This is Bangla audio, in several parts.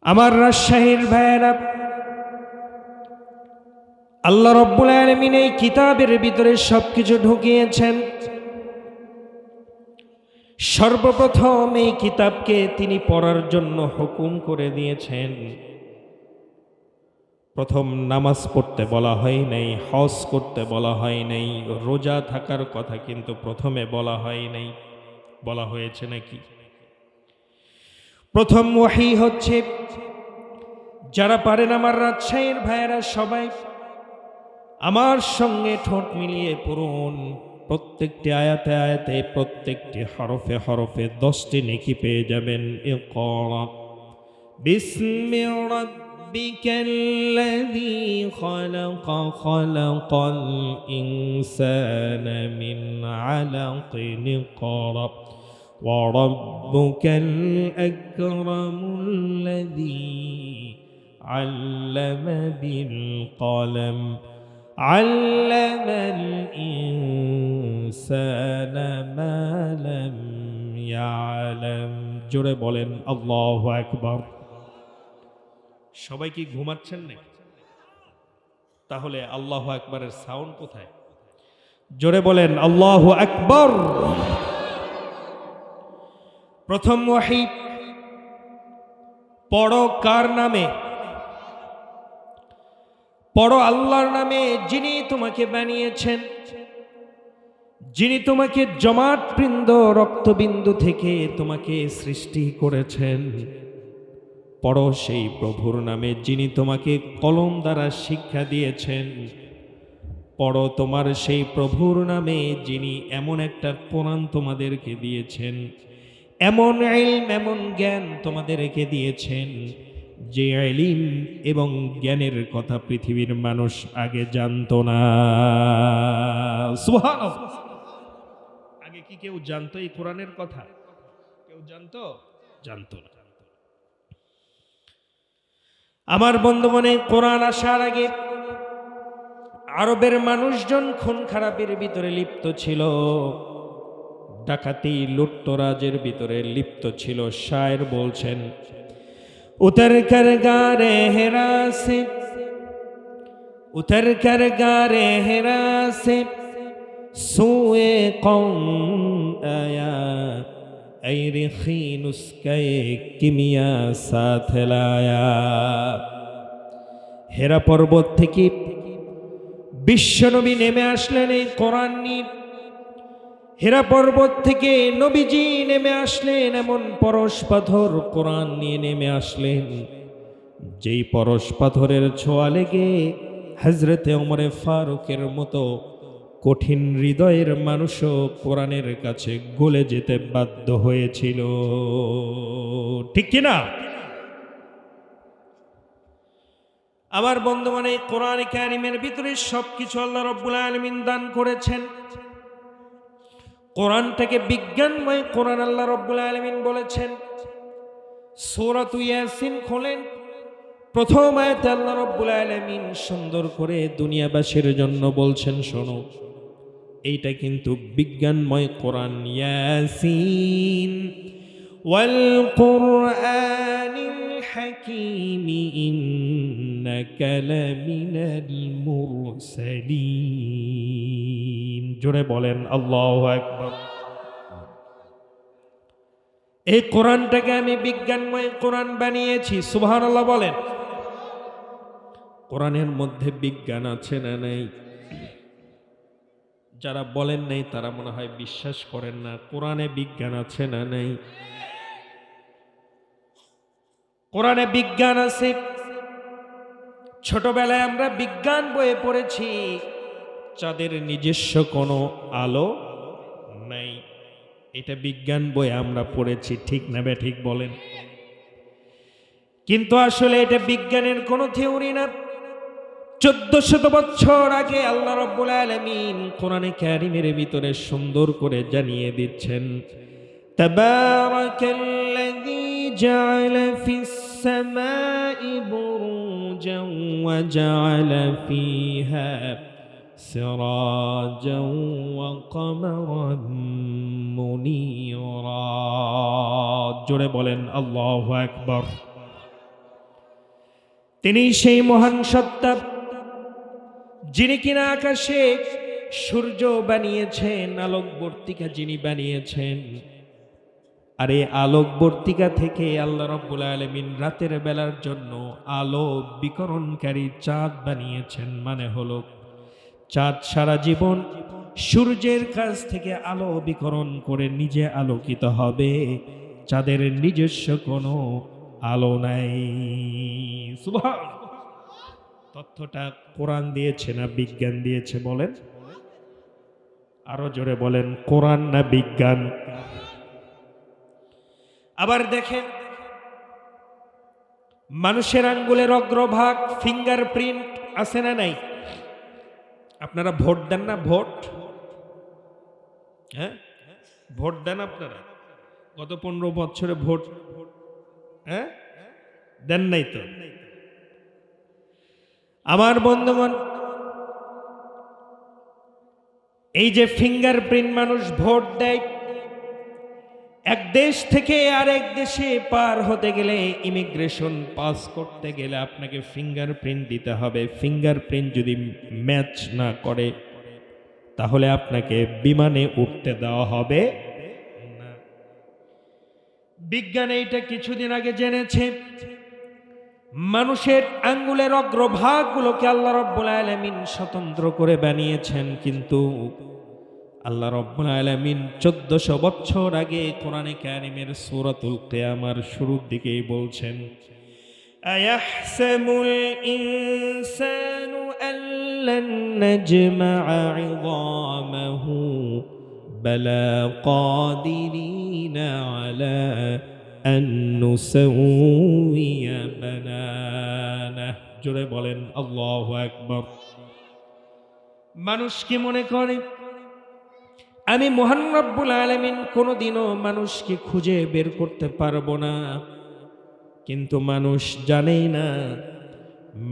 আমার রাজশাহীর ভাইয়েরা, আল্লাহ রব্বুল আলামিন এই কিতাবের ভিতরে সবকিছু ঢুকিয়েছেন। সর্বপ্রথম এই কিতাবকে তিনি পড়ার জন্য হুকুম করে দিয়েছেন। প্রথম নামাজ পড়তে বলা হয় নাই, হজ করতে বলা হয় নাই, রোজা থাকার কথা কিন্তু প্রথমে বলা হয় নাই। বলা হয়েছে নাকি? প্রথম ওয়াহি হচ্ছে, যারা পারেন আমার রাজশাহীর ভাইয়েরা সবাই আমার সঙ্গে ঠোঁট মিলিয়ে পড়ুন। প্রত্যেকটি আয়াতে আয়াতে, প্রত্যেকটি হরফে হরফে 10টি নেকি পেয়ে যাবেন। ইকরা বিসমি রাব্বিকাল্লাযী খালাক, খালাকাল ইনসানা মিন আলাকিন। ইকরা ওয়া রাব্বুকাল আকরামুল্লাযী আল্লামা বিল কলম علم الإنسان ما لم يعلم। জোরে বলেন আল্লাহু আকবার। সবাই কি ঘুমাচ্ছেন নাকি? তাহলে আল্লাহু আকবারের সাউন্ড কোথায়? জোরে বলেন আল্লাহু আকবার। প্রথম ওয়াহি পড়ো কার নামে? পড়ো আল্লাহর নামে, যিনি তোমাকে বানিয়েছেন, যিনি তোমাকে জমাটবৃন্দ রক্তবিন্দু থেকে তোমাকে সৃষ্টি করেছেন। পড়ো সেই প্রভুর নামে, যিনি তোমাকে কলম দ্বারা শিক্ষা দিয়েছেন। পড়ো তোমার সেই প্রভুর নামে, যিনি এমন একটা কোরআন তোমাদেরকে দিয়েছেন, এমন ইলম, এমন জ্ঞান তোমাদেরকে দিয়েছেন, যে ইলম এবং জ্ঞানের কথা পৃথিবীর মানুষ আগে জানতো না। সুবহানাল্লাহ। আগে কি কেউ জানতো এই কোরআনের কথা? কেউ জানতো? জানতো না। আমার বন্ধুগণ, কোরআন আসার আগে আরবের মানুষজন খুন খারাপের ভিতরে লিপ্ত ছিল, ডাকাতি লুটতরাজের ভিতরে লিপ্ত ছিল। শায়ের বলছেন, उतर कर गारे हेरा से, उतर कर गारे हेरा से सोए कौम आया, ऐ रखीन उसका किमिया साथ लाया। হেরা পর্বত থেকে বিশ্বনবী নেমে আসলেন এই কোরআন নিয়ে। হেরা পর্বত থেকে নবীজি নেমে আসলেন, এমন পরশ পাথর কোরআন নিয়ে নেমে আসলেন, যেই পরশ পাথরের ছোঁয়া লেগে হযরতে ওমরে ফারুকের মতো কঠিন হৃদয়ের মানুষও কোরআনের কাছে গলে যেতে বাধ্য হয়েছিল। ঠিক কিনা? আমার বন্ধুগণ, এই কোরআন কারীমের ভিতরে সবকিছু আল্লাহ রাব্বুল আলামিন দান করেছেন। কোরআনটাকে বিজ্ঞানময় কোরআন আল্লাহ রাব্বুল আলামিন বলেছেন। সূরা ইয়াসিন খোলেন, প্রথম আয়াতে আল্লাহ রাব্বুল আলামিন সুন্দর করে দুনিয়াবাসীর জন্য বলছেন, শোনো, এইটা কিন্তু বিজ্ঞানময় কোরআন। ইয়াসিন ওয়াল কুরআনিল হাকীম ইন্নাকা লামিনাল মুরসালিন। জোরে বলেন আল্লাহু আকবার। এই কোরআনটাকে আমি বিজ্ঞানময় কোরআন বানিয়েছি। সুবহানাল্লাহ বলেন। কোরআনের মধ্যে বিজ্ঞান আছে না নাই? যারা বলেন নাই তারা মনে হয় বিশ্বাস করেন না। কোরআনে বিজ্ঞান আছে না নাই? কোরআনে বিজ্ঞান আছে। ছোটবেলায় আমরা বিজ্ঞান বইয়ে পড়েছি, চাঁদের নিজস্ব কোনো আলো নাই। এটা বিজ্ঞান বই আমরা পড়েছি, ঠিক না বে ঠিক বলেন? কিন্তু আসলে এটা বিজ্ঞানের কোনো থিওরি না। 1400 বছর আগে আল্লাহ রাব্বুল আলামিন কোরআনে কারীমের ভিতরে সুন্দর করে জানিয়ে দিচ্ছেন, তাবারাকাল্লাযী জাআলা ফিস সামাই বুরুজান ওয়া জাআলা ফিহা সিরাজান ওয়া কমারান মুনীরা। জোরে বলেন আল্লাহু আকবার। তিনি সেই মহান সত্তা যিনি কিনা আকাশে সূর্য বানিয়েছেন, আলোকবর্তিকা যিনি বানিয়েছেন, আর এই আলোকবর্তিকা থেকে আল্লাহ রাব্বুল আলামিন রাতের বেলার জন্য আলো বিকরণকারী চাঁদ বানিয়েছেন। মানে হলো চাঁদ সারা জীবন সূর্যের কাছ থেকে আলো বিকরণ করে নিজে আলোকিত হবে, চাঁদের নিজস্ব কোনো আলো নাই। সুবহান। তথ্যটা কোরআন দিয়েছে না বিজ্ঞান দিয়েছে বলেন? আরো জোরে বলেন, কোরআন না বিজ্ঞান? আবার দেখেন, মানুষের আঙ্গুলের অগ্রভাগ ফিঙ্গারপ্রিন্ট আছে না নাই? আপনারা ভোট দেন না? ভোট, হ্যাঁ, ভোট দেন আপনারা? গত 15 বছরে ভোট হ্যাঁ দেন নাই তো? আমার বন্ধুগণ, এই যে ফিঙ্গারপ্রিন্ট মানুষ ভোট দেয়, এক দেশ থেকে আরেক দেশে পার হতে গেলে, ইমিগ্রেশন পাস করতে গেলে আপনাকে ফিঙ্গারপ্রিন্ট দিতে হবে। ফিঙ্গারপ্রিন্ট যদি ম্যাচ না করে তাহলে আপনাকে বিমানে উঠতে দেওয়া হবে না। বিজ্ঞান এইটা কিছুদিন আগে জেনেছে। মানুষের আঙ্গুলের অগ্রভাগগুলোকে আল্লাহ রাব্বুল আলামিন স্বতন্ত্র করে বানিয়েছেন, কিন্তু আল্লাহ রাব্বুল আলামিন 1400 বছর আগে কোরআনে কারিমের সূরাতুল কিয়ামার শুরুর দিকেই বলছেন, আয়াহসাবুল ইনসানু আল্লান নাজমা'a 'ইযামাহু বালা কাদিরিনা আলা আন নুসাউইয়া বানানা। জোরে বলেন আল্লাহু আকবার। মানুষ কি মনে করে আমি মহান রব্বুল আলামিন কোনোদিনও মানুষকে খুঁজে বের করতে পারবো না? কিন্তু মানুষ জানেই না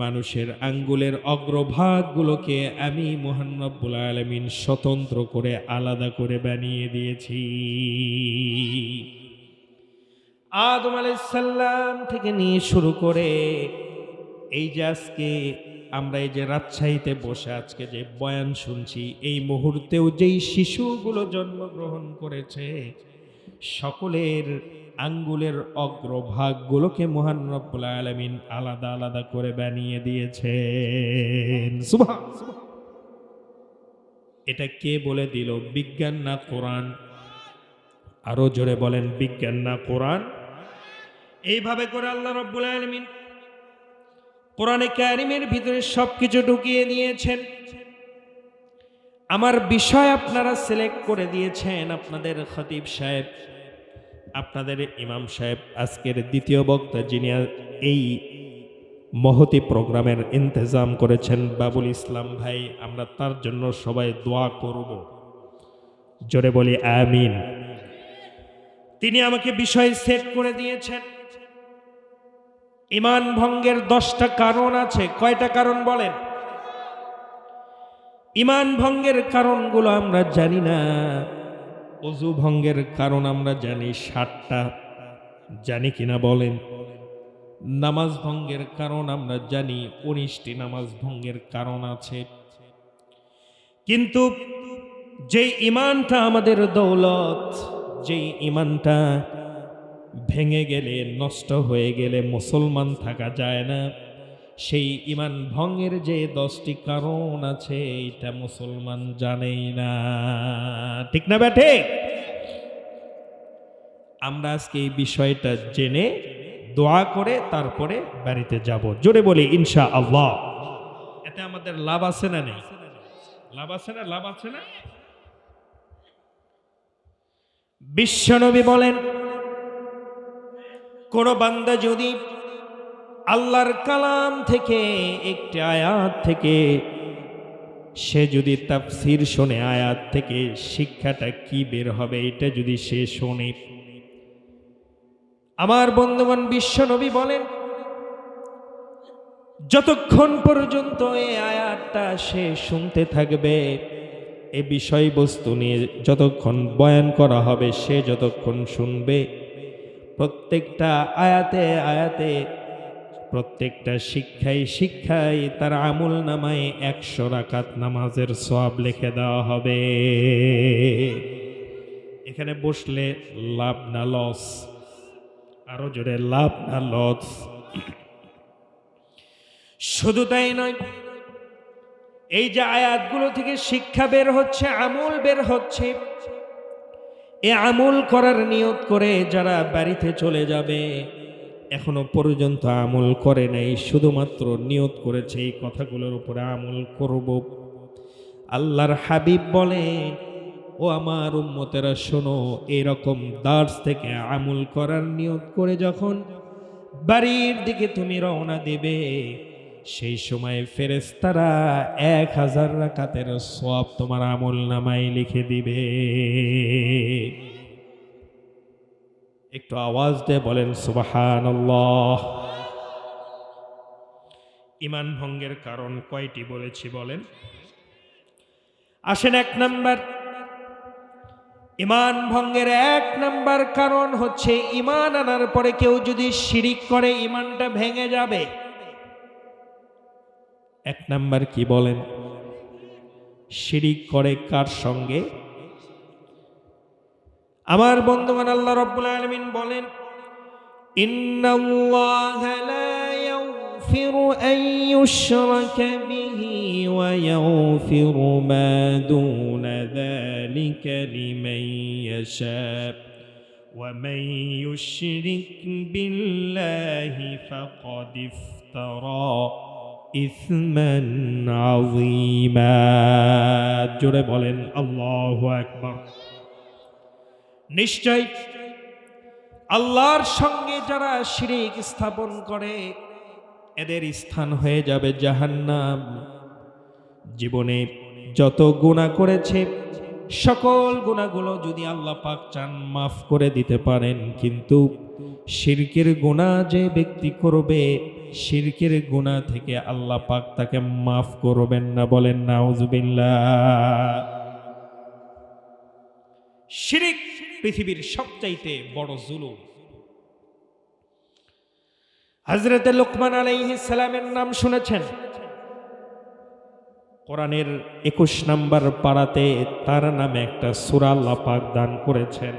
মানুষের আঙ্গুলের অগ্রভাগগুলোকে আমি মহান রব্বুল আলামিন স্বতন্ত্র করে আলাদা করে বানিয়ে দিয়েছি। আদম আলাইহিস সালাম থেকে নিয়ে শুরু করে এই যে আজকে আমরা এই যে রাজশাহীতে বসে আজকে যে বয়ান শুনছি, এই মুহূর্তেও যেই শিশুগুলো জন্মগ্রহণ করেছে সকলের আঙ্গুলের অগ্রভাগগুলোকে মহান রব্বুল আলামিন আলাদা আলাদা করে বানিয়ে দিয়েছেন। সুবহান। এটা কে বলে দিল? বিজ্ঞান না কোরআন? আরো জোরে বলেন, বিজ্ঞান না কোরআন? এইভাবে করে আল্লাহ রাব্বুল আলামিন কোরআনে কারিমের ভিতরে সবকিছু ঢুকিয়ে দিয়েছেন। আমার বিষয় আপনারা সিলেক্ট করে দিয়েছেন, আপনাদের খতিব সাহেব, আপনাদের ইমাম সাহেব, আজকের দ্বিতীয় বক্তা যিনি এই মহতি প্রোগ্রামের ইন্তজাম করেছেন, বাবুল ইসলাম ভাই, আমরা তার জন্য সবাই দোয়া করব। জোরে বলি আমিন। তিনি আমাকে বিষয় সেট করে দিয়েছেন। ঈমান ভঙ্গের 10টা কারণ আছে। কয়টা কারণ বলেন? ঈমান ভঙ্গের কারণগুলো আমরা জানি না। ওযু ভঙ্গের কারণ আমরা জানি 7টা, জানি কিনা বলেন? নামাজ ভঙ্গের কারণ আমরা জানি 19টি নামাজ ভঙ্গের কারণ আছে। কিন্তু যেই ঈমানটা আমাদের দৌলত, যেই ঈমানটা ভেঙে গেলে, নষ্ট হয়ে গেলে মুসলমান থাকা যায় না, সেই ঈমান ভঙ্গের যে 10টি কারণ আছে এটা মুসলমান জানেই না। ঠিক না বেঠে? আমরা আজকে এই বিষয়টা জেনে দোয়া করে তারপরে বাড়িতে যাব। জোরে বলি ইনশাআল্লাহ। এতে আমাদের লাভ আছে না নেই? লাভ আছে না? লাভ আছে না? বিশ্বনবী বলেন, কোন বান্দা যদি আল্লাহর কালাম থেকে একটি আয়াত থেকে সে যদি তাফসীর শোনে, আয়াত থেকে শিক্ষাটা কি বের হবে এটা যদি সে শোনে, আমার বন্ধুগণ, বিশ্বনবী বলেন যতক্ষণ পর্যন্ত এই আয়াতটা সে শুনতে থাকবে, এ বিষয়বস্তু নিয়ে যতক্ষণ বয়ান করা হবে সে যতক্ষণ শুনবে, প্রত্যেকটা আয়াতে আয়াতে প্রত্যেকটা শিক্ষায় তার আমল নামায় 100 রাকাত নামাজের সওয়াব লিখে দেওয়া হবে। এখানে বসলে লাভ না লস? আরো জোরে, লাভ না লস? শুধু তাই নয়, এই যে আয়াতগুলো থেকে শিক্ষা বের হচ্ছে, আমল বের হচ্ছে, এ আমল করার নিয়ত করে যারা বাড়িতে চলে যাবে, এখনো পর্যন্ত আমল করে নাই, শুধুমাত্র নিয়ত করেছে এই কথাগুলোর উপরে আমল করব, আল্লাহর হাবিব বলে, ও আমার উম্মতেরা শোনো, এরকম দার্স থেকে আমল করার নিয়ত করে যখন বাড়ির দিকে তুমি রওনা দেবে, সেই সময় ফেরেশতারা 1000 রাকাতের সওয়াব তোমার আমল নামায় লিখে দিবে। একটু আওয়াজ দিয়ে বলেন সুবহানাল্লাহ। ঈমান ভঙ্গের কারণ কয়টি বলেছি বলেন? আসেন, 1 নাম্বার, ঈমান ভঙ্গের 1 নাম্বার কারণ হচ্ছে ঈমান আনার পরে কেউ যদি শিরিক করে ঈমানটা ভেঙে যাবে। 1 নাম্বার কি বলেন? শিরিক করে কার সঙ্গে? আমার বন্ধুগণ, আল্লাহ রাব্বুল আলামিন বলেন, ইন্নাল্লাহা লা ইয়াগফিরু আন ইউশরাকা বিহি ওয়া ইয়াগফিরু মা দুনা যালিকা লিমান ইয়াশা ওয়া মান ইউশরিক বিল্লাহি ফাকাদ ইফতারা ইসমান আযীমা। জোরে বলেন আল্লাহু আকবার। নিশ্চয় আল্লাহর সঙ্গে যারা শিরিক স্থাপন করে এদের স্থান হয়ে যাবে জাহান্নাম। জীবনে যত গুনাহ করেছে সকল গুনাহগুলো যদি আল্লাহ পাক চান মাফ করে দিতে পারেন, কিন্তু শিরকের গুনাহ যে ব্যক্তি করবে, শিরকের গুনাহ থেকে আল্লাহ পাক তাকে মাফ করবেন না। বলেন নাউজুবিল্লাহ। শিরিক পৃথিবীর সবচাইতে বড় জুলুম। হযরতে লোকমান আলাইহিস সালামের নাম শুনেছেন? কোরআনের 21 নম্বর পারাতে তার নামে একটা সূরা আল্লাহ পাক দান করেছেন।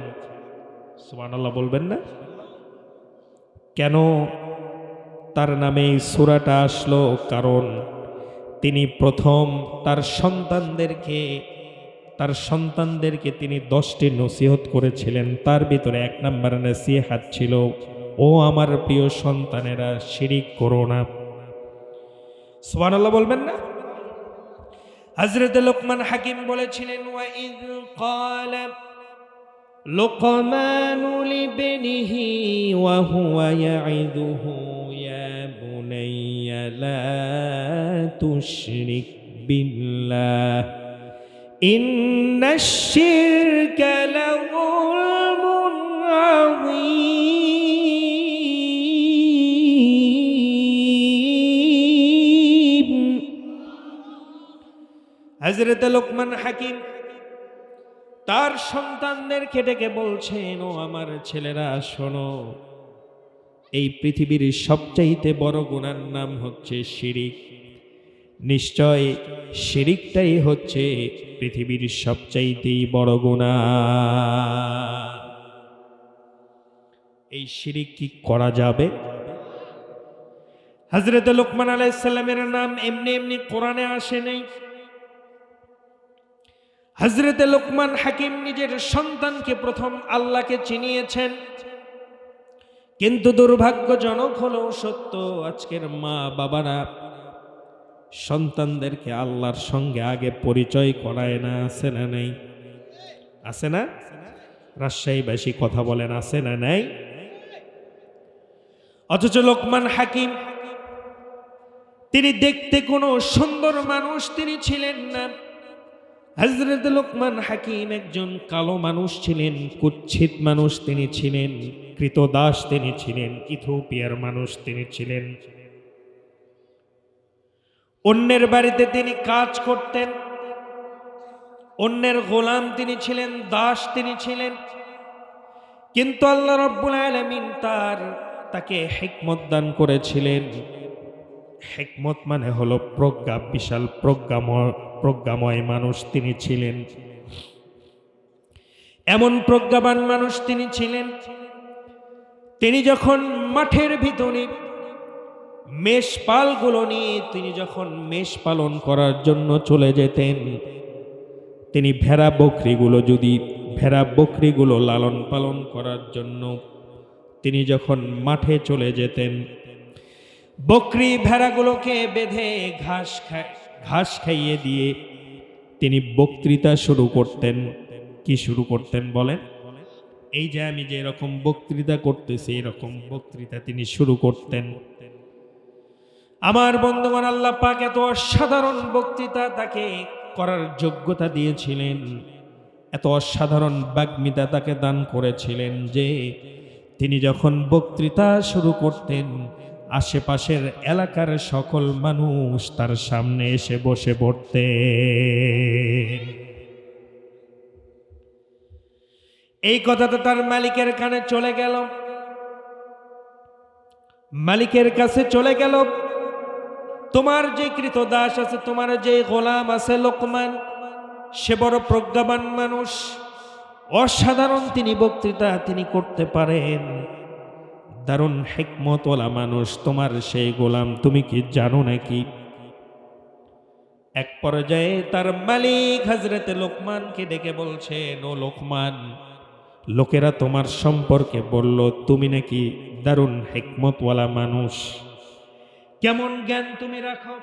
সুবহানাল্লাহ বলবেন না? কেন তার নামে এই সূরাটা আসলো? কারণ তিনি প্রথম তার সন্তানদেরকে তিনি 10টি নসিহত করেছিলেন। তার ভিতরে 1 নম্বর নসিহত ছিল, ও আমার প্রিয় সন্তানেরা, শিরিক করো না। সুবহানাল্লাহ বলবেন না? হযরত লোকমান হাকিম বলেছিলেন, ওয়া ইয ক্বালা লুকমানু লিবনিহি ওয়া হুয়া ইয়াইদুহু ইয়া বুনাইয়া লা তুশরিক বিল্লাহ ইন্নাশ শিরকা লাযুলমুন আযীম। হযরত লোকমান হাকিম তার সন্তানদেরকে ডেকে বলছেন, ও আমার ছেলেরা শোনো, এই পৃথিবীর সবচাইতে বড় গুনার নাম হচ্ছে শিরিক। নিশ্চয় শিরিকটাই হচ্ছে পৃথিবীর সবচাইতে বড় গুনাহ। এই শিরিক কি করা যাবে? হযরত লোকমান আলাইহিস সালামের নাম এমনি এমনি কোরআনে আসে নাই। হযরত লোকমান হাকিম নিজের সন্তানকে প্রথম আল্লাহকে চিনিয়েছেন, কিন্তু দুর্ভাগ্যজনক হলো সত্য, আজকের মা বাবারা সন্তানদেরকে আল্লাহর সঙ্গে আগে পরিচয় করায় না। আছে না নাই? আছে না? রাজশাহীবাসী কথা বলেন, আছে না নাই? অথচ লোকমান হাকিম তিনি দেখতে কোনো সুন্দর মানুষ তিনি ছিলেন না। হযরত লোকমান হাকিম একজন কালো মানুষ ছিলেন, কুৎসিত মানুষ তিনি ছিলেন, কৃতদাস তিনি ছিলেন, ইথিওপিয়ার মানুষ তিনি ছিলেন। অন্যের বাড়িতে তিনি কাজ করতেন, অন্যের গোলাম তিনি ছিলেন, দাস তিনি ছিলেন। কিন্তু আল্লাহ রাব্বুল আলামিন তাকে হিকমত দান করেছিলেন। হিকমত মানে হলো প্রজ্ঞা, বিশাল প্রজ্ঞাময় মানুষ তিনি ছিলেন। এমন প্রজ্ঞাবান মানুষ তিনি ছিলেন, তিনি যখন মাঠের ভিতরে মেষপালগুলো নিয়ে তিনি যখন মেষ পালন করার জন্য চলে যেতেন, তিনি ভেড়া বকরিগুলো লালন পালন করার জন্য তিনি যখন মাঠে চলে যেতেন, বকরি ভেড়াগুলোকে বেঁধে ঘাস খাইয়ে দিয়ে তিনি বক্তৃতা শুরু করতেন। কি শুরু করতেন বলেন? এই যে আমি যে এরকম বক্তৃতা করতেছি, এরকম বক্তৃতা তিনি শুরু করতেন। আমার বন্ধুগণ, আল্লাহ পাক এত অসাধারণ বক্তৃতা তাকে করার যোগ্যতা দিয়েছিলেন, এত অসাধারণ বাগ্মিতা তাকে দান করেছিলেন যে তিনি যখন বক্তৃতা শুরু করতেন, আশেপাশের এলাকার সকল মানুষ তার সামনে এসে বসে পড়তেন। এই কথাটা তার মালিকের কানে চলে গেল, মালিকের কাছে চলে গেল। তোমার যে কৃতদাস আছে, তোমার যে গোলাম আছে লোকমান, সে বড় প্রজ্ঞাবান মানুষ, অসাধারণ তিনি বক্তৃতা তিনি করতে পারেন, দারুণ হিকমতওয়ালা মানুষ, তোমার সেই গোলাম তুমি কি জানো নাকি? এক পর্যায়ে তার মালিক হযরতে লোকমানকে ডেকে বলছেন, ও লোকমান, লোকেরা তোমার সম্পর্কে বলল তুমি নাকি দারুণ হিকমতওয়ালা মানুষ। কেমন জ্ঞান তুমি রাখো,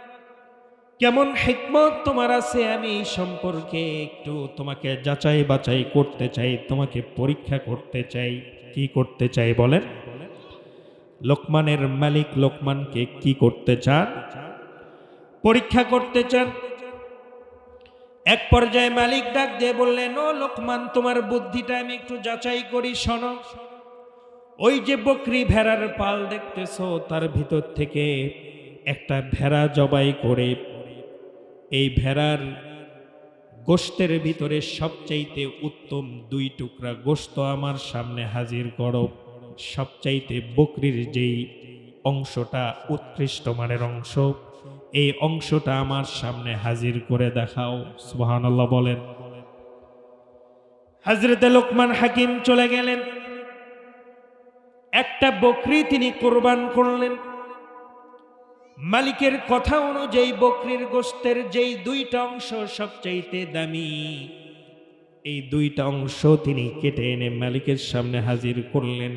কেমন হিকমত তোমার আছে, আমি এই সম্পর্কে একটু তোমাকে যাচাই বাছাই করতে চাই, তোমাকে পরীক্ষা করতে চাই। কি করতে চাই বলেন? লোকমানের মালিক লোকমানকে কি করতে চান? পরীক্ষা করতে চান। এক পর্যায়ে মালিক ডাক দিয়ে বললেন, ও লোকমান, তোমার বুদ্ধিটা আমি একটু যাচাই করি, শোনো। ওই যে বকরি ভেড়ার পাল দেখতেছো, তার ভিতর থেকে একটা ভেড়া জবাই করে এই ভেড়ার গোশতের ভিতরে সবচাইতে উত্তম 2 টুকরা গোশত আমার সামনে হাজির করো। সবচাইতে বকরির যেই অংশটা উৎকৃষ্ট মানের অংশ, এই অংশটা আমার সামনে হাজির করে দেখাও। সুবহানাল্লাহ বলেন। হযরতে লোকমান হাকিম চলে গেলেন, একটা বকরি তিনি কোরবান করলেন। মালিকের কথা অনুযায়ী বকরির গোশতের যেই 2টা অংশ সবচাইতে দামি, এই 2টা অংশ তিনি কেটে এনে মালিকের সামনে হাজির করলেন।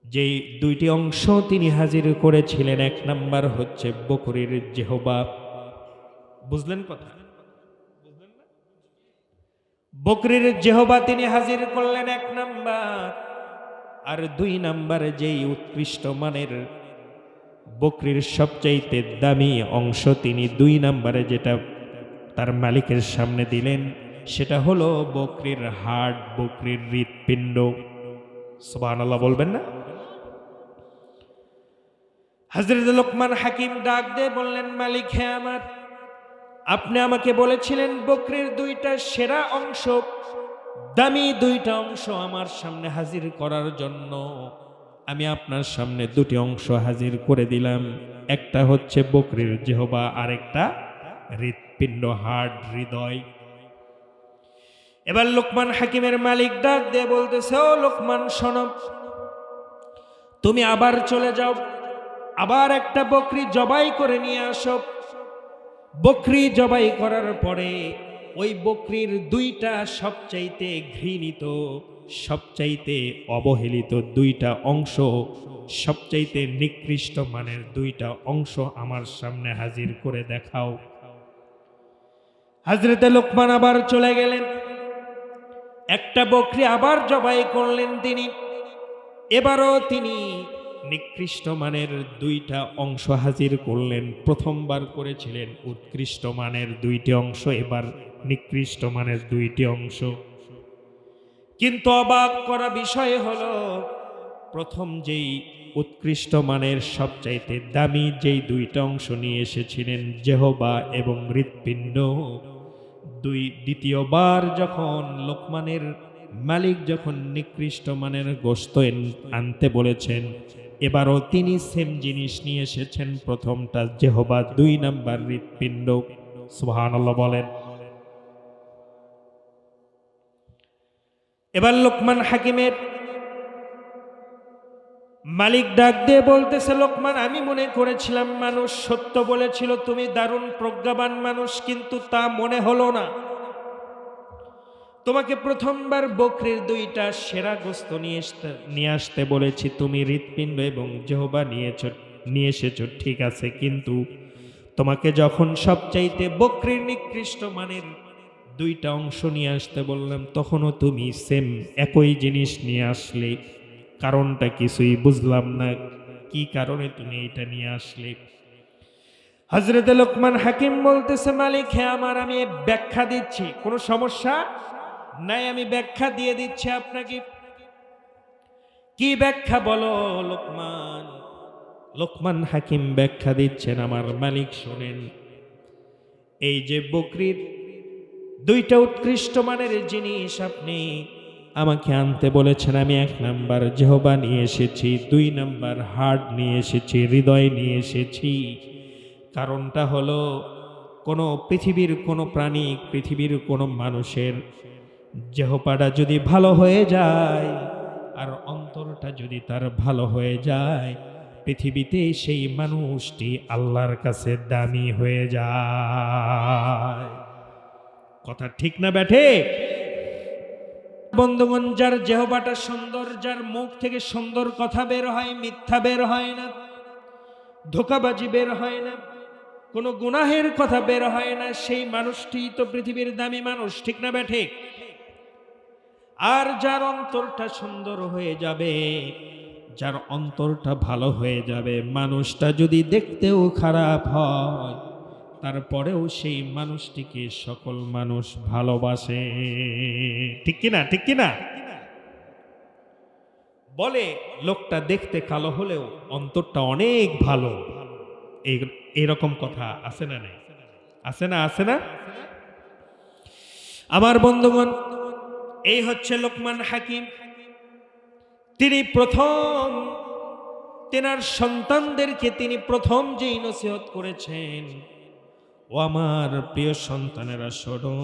যেই 2টি অংশ তিনি হাজির করেছিলেন, 1 নাম্বার হচ্ছে বকরির জিহবা। বুঝলেন কথা? বকরির জিহবা তিনি হাজির করলেন 1 নাম্বার। আর 2 নাম্বারে যেই উৎকৃষ্ট মানের বকরির সবচাইতে দামি অংশ তিনি 2 নাম্বারে যেটা তার মালিকের সামনে দিলেন, সেটা হলো বকরির হাড়, বকরির হৃৎপিণ্ড। সুবহানাল্লাহ বলবেন না? হযরত লোকমান হাকিম ডাক দিয়ে বললেন, মালিক হে আমার, আপনি আমাকে বলেছিলেন বকরির 2টা সেরা অংশ, দামি 2টা অংশ আমার সামনে হাজির করার জন্য। আমি আপনার সামনে 2টি অংশ হাজির করে দিলাম। একটা হচ্ছে বকরির জিহবা, আরেকটা হৃৎপিণ্ড, হাড়, হৃদয়। এবার লোকমান হাকিমের মালিক ডাক দিয়ে বলতেছে, ও লোকমান শোনো, তুমি আবার চলে যাও, আবার একটা বকরি জবাই করে নিয়ে আসো। বকরি জবাই করার পরে ওই বকরির 2টা সবচাইতে ঘৃণিত, সবচাইতে অবহেলিত 2টা অংশ, সবচাইতে নিকৃষ্ট মানের 2টা অংশ আমার সামনে হাজির করে দেখাও। হযরতে লোকমান আবার চলে গেলেন, একটা বকরি আবার জবাই করলেন তিনি। এবারও তিনি নিকৃষ্ট মানের 2টা অংশ হাজির করলেন। প্রথমবার করেছিলেন উৎকৃষ্ট মানের 2টি অংশ, এবার নিকৃষ্ট মানের 2টি অংশ। কিন্তু অবাক করা বিষয় হলো, প্রথম যেই উৎকৃষ্ট মানের সবচাইতে দামি যেই 2টা অংশ নিয়ে এসেছিলেন, জিহবা এবং হৃৎপিণ্ড, দ্বিতীয়বার যখন লোকমানের মালিক যখন নিকৃষ্ট মানের গোশত আনতে বলেছেন, এবারও তিনি সেম জিনিস নিয়ে এসেছেন। প্রথমটা যেহোবা, 2 নাম্বার হৃৎপিণ্ড। সুবহানাল্লাহ বলেন। এবার লোকমান হাকিমের মালিক ডাক দিয়ে বলতেছে, লোকমান, আমি মনে করেছিলাম মানুষ সত্য বলেছিল, তুমি দারুণ প্রজ্ঞাবান মানুষ, কিন্তু তা মনে হলো না। তোমাকে প্রথমবার বকরির 2টা সেরা গোস্ত নিয়ে আসতে বলেছি, তুমি হৃৎপিণ্ড এবং জিহ্বা নিয়ে এসেছো, ঠিক আছে, কিন্তু তোমাকে যখন সবচাইতে বকরির নিকৃষ্ট মানের 2টা অংশ নিয়ে আসতে বললাম, তখনও তুমি সেম একই জিনিস নিয়ে আসলে। কারণটা কিছুই বুঝলাম না, কি কারণে তুমি এটা নিয়ে আসলে? হযরতে লোকমান হাকিম বলতেছে, মালিক হ্যাঁ, আমি ব্যাখ্যা দিচ্ছি, কোনো সমস্যা নাই, আমি ব্যাখ্যা দিয়ে দিচ্ছি আপনাকে। কি ব্যাখ্যা বলো লোকমান? লোকমান হাকিম ব্যাখ্যা দিচ্ছেন, আমার মালিক শোনেন, এই যে বকরির 2টা উৎকৃষ্ট মানের জিনিস আপনি আমাকে আনতে বলেছেন, আমি 1 নাম্বার জিহ্বা নিয়ে এসেছি, 2 নাম্বার হার্ট নিয়ে এসেছি, হৃদয় নিয়ে এসেছি। কারণটা হলো, পৃথিবীর কোনো প্রাণী, পৃথিবীর কোনো মানুষের জিহ্বাটা যদি ভালো হয়ে যায় আর অন্তরটা যদি তার ভালো হয়ে যায়, পৃথিবীতে সেই মানুষটি আল্লাহর কাছে দামি হয়ে যায়। কথা ঠিক না ব্যাঠে? বন্ধুগণ, যার জিহ্বাটা সুন্দর, যার মুখ থেকে সুন্দর কথা বের হয়, মিথ্যা বের হয় না, ধোঁকাবাজি বের হয় না, কোনো গুনাহের কথা বের হয় না, সেই মানুষটি তো পৃথিবীর দামি মানুষ, ঠিক না ব্যাঠে? আর যার অন্তরটা সুন্দর হয়ে যাবে, যার অন্তরটা ভালো হয়ে যাবে, মানুষটা যদি দেখতেও খারাপ হয়, তারপরেও সেই মানুষটিকে সকল মানুষ ভালোবাসে। ঠিক কিনা? ঠিক কিনা? বলে লোকটা দেখতে কালো হলেও অন্তরটা অনেক ভালো। এরকম কথা আছে না? নাই? আছে না? আছে না? আমার বন্ধুগণ, এই হচ্ছে লোকমান হাকিম। তিনি প্রথম তেনার সন্তানদেরকে তিনি প্রথম যেই নসিহত করেছেন, ও আমার প্রিয় সন্তানেরা, শোনো,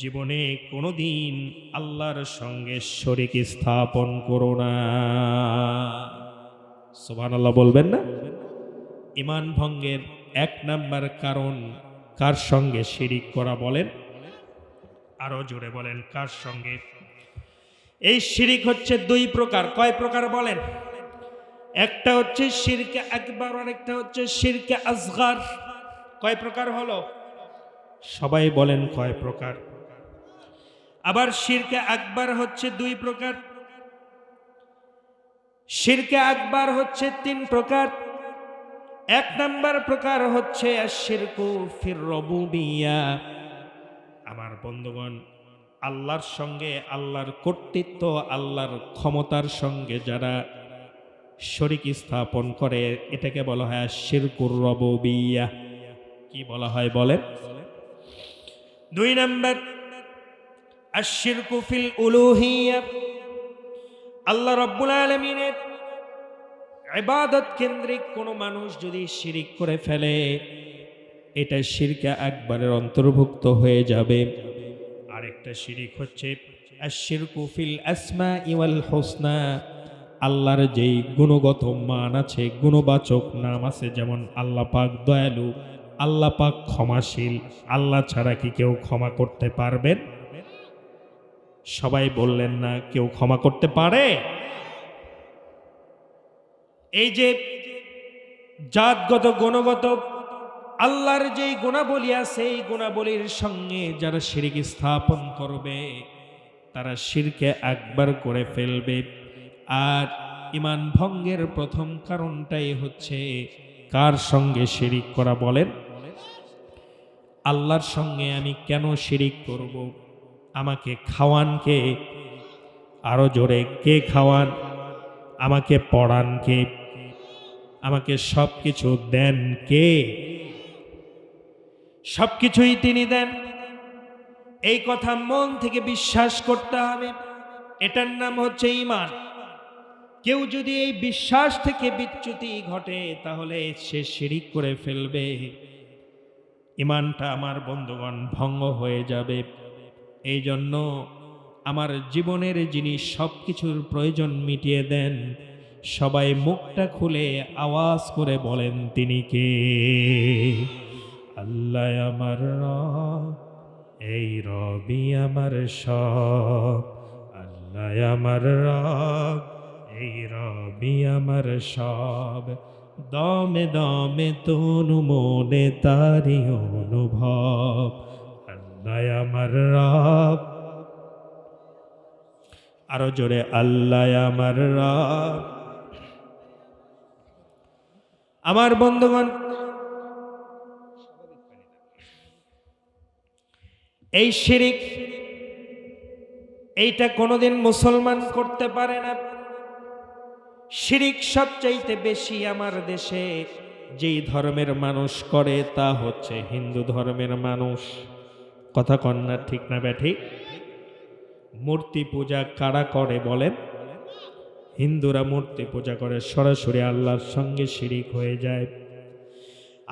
জীবনে কোনোদিন আল্লাহর সঙ্গে শরীক স্থাপন করো না। সুবহানাল্লাহ বলবেন না? ঈমান ভঙ্গের 1 নাম্বার কারণ কার সঙ্গে শিরিক করা? বলেন, আরো জোরে বলেন, কার সঙ্গে? এই শিরিক হচ্ছে 2 প্রকার। কয় প্রকার বলেন? একটা হচ্ছে শিরকে আকবার, আর একটা হচ্ছে শিরকে আসগর। কয় প্রকার হলো? সবাই বলেন কয় প্রকার? আবার শিরকে আকবার হচ্ছে 2 প্রকার। শিরকে আকবার হচ্ছে 3 প্রকার। 1 নাম্বার প্রকার হচ্ছে আশ-শিরকু ফির রুবুবিয়্যা। আমার বন্ধুগণ, আল্লাহর সঙ্গে, আল্লাহর কর্তৃত্ব, আল্লাহর ক্ষমতার সঙ্গে যারা শরীক স্থাপন করে, এটাকে বলা হয় আশ-শিরকুর রুবুবিয়্যা। কি বলা হয় বলেন? 2 নাম্বার আশ-শিরকু ফিল উলুহিয়্যা। আল্লাহ রাব্বুল আলামিনের ইবাদত কেন্দ্রিক কোনো মানুষ যদি শিরিক করে ফেলে, এটা শিরকে আকবারের অন্তর্ভুক্ত হয়ে যাবে। আরেকটা শিরিক হচ্ছে আশ-শিরকু ফিল আসমাই ওয়াল হুসনা। আল্লাহর যেই গুণগত মান আছে, গুণবাচক নাম আছে, যেমন আল্লাহ পাক দয়ালু, আল্লাহ পাক ক্ষমাশীল, আল্লাহ ছাড়া কি কেউ ক্ষমা করতে পারবেন? সবাই বললেন না, কেউ ক্ষমা করতে পারে? এই যে জাতগত, গুণগত আল্লাহর যেই গুণাবলী আছে, এই গুণাবলীর সঙ্গে যারা শিরক স্থাপন করবে, তারা শিরকে আকবার করে ফেলবে। আর ঈমান ভঙ্গের প্রথম কারণটাই হচ্ছে কার সঙ্গে শিরিক করা? বলেন, আল্লাহর সঙ্গে আমি কেন শিরিক করব? আমাকে খাওয়ান কে? আরো জোরে, কে খাওয়ান? আমাকে পড়ান কে? আমাকে সবকিছু দেন কে? সবকিছুই তিনি দেন। এই কথা মন থেকে বিশ্বাস করতে হবে। এটার নাম হচ্ছে ঈমান। কেউ যদি এই বিশ্বাস থেকে বিচ্যুতি ঘটে তাহলে সে শিরিক করে ফেলবে, ঈমানটা আমার বন্ধুগণ ভঙ্গ হয়ে যাবে। এই জন্য আমার জীবনের যিনি সব কিছুর প্রয়োজন মিটিয়ে দেন, সবাই মুখটা খুলে আওয়াজ করে বলেন তিনি কে? আল্লাহ আমার রব, এই রবি আমার সব। আল্লাহ আমার রব, এই রবি আমার সব। দমে দমে তনু মনে তারি অনুভব। আল্লাহ আমার রব, আরো জোরে আল্লাহ আমার রব। আমার বন্ধুগণ, এই শিরিক এইটা কোনোদিন মুসলমান করতে পারে না। শিরিক সবচাইতে বেশি আমার দেশে যেই ধর্মের মানুষ করে তা হচ্ছে হিন্দু ধর্মের মানুষ। কথা কন্যা ঠিক না ব্যাঠিক? মূর্তি পূজা কারা করে বলেন? হিন্দুরা মূর্তি পূজা করে, সরাসরি আল্লাহর সঙ্গে শিরিক হয়ে যায়।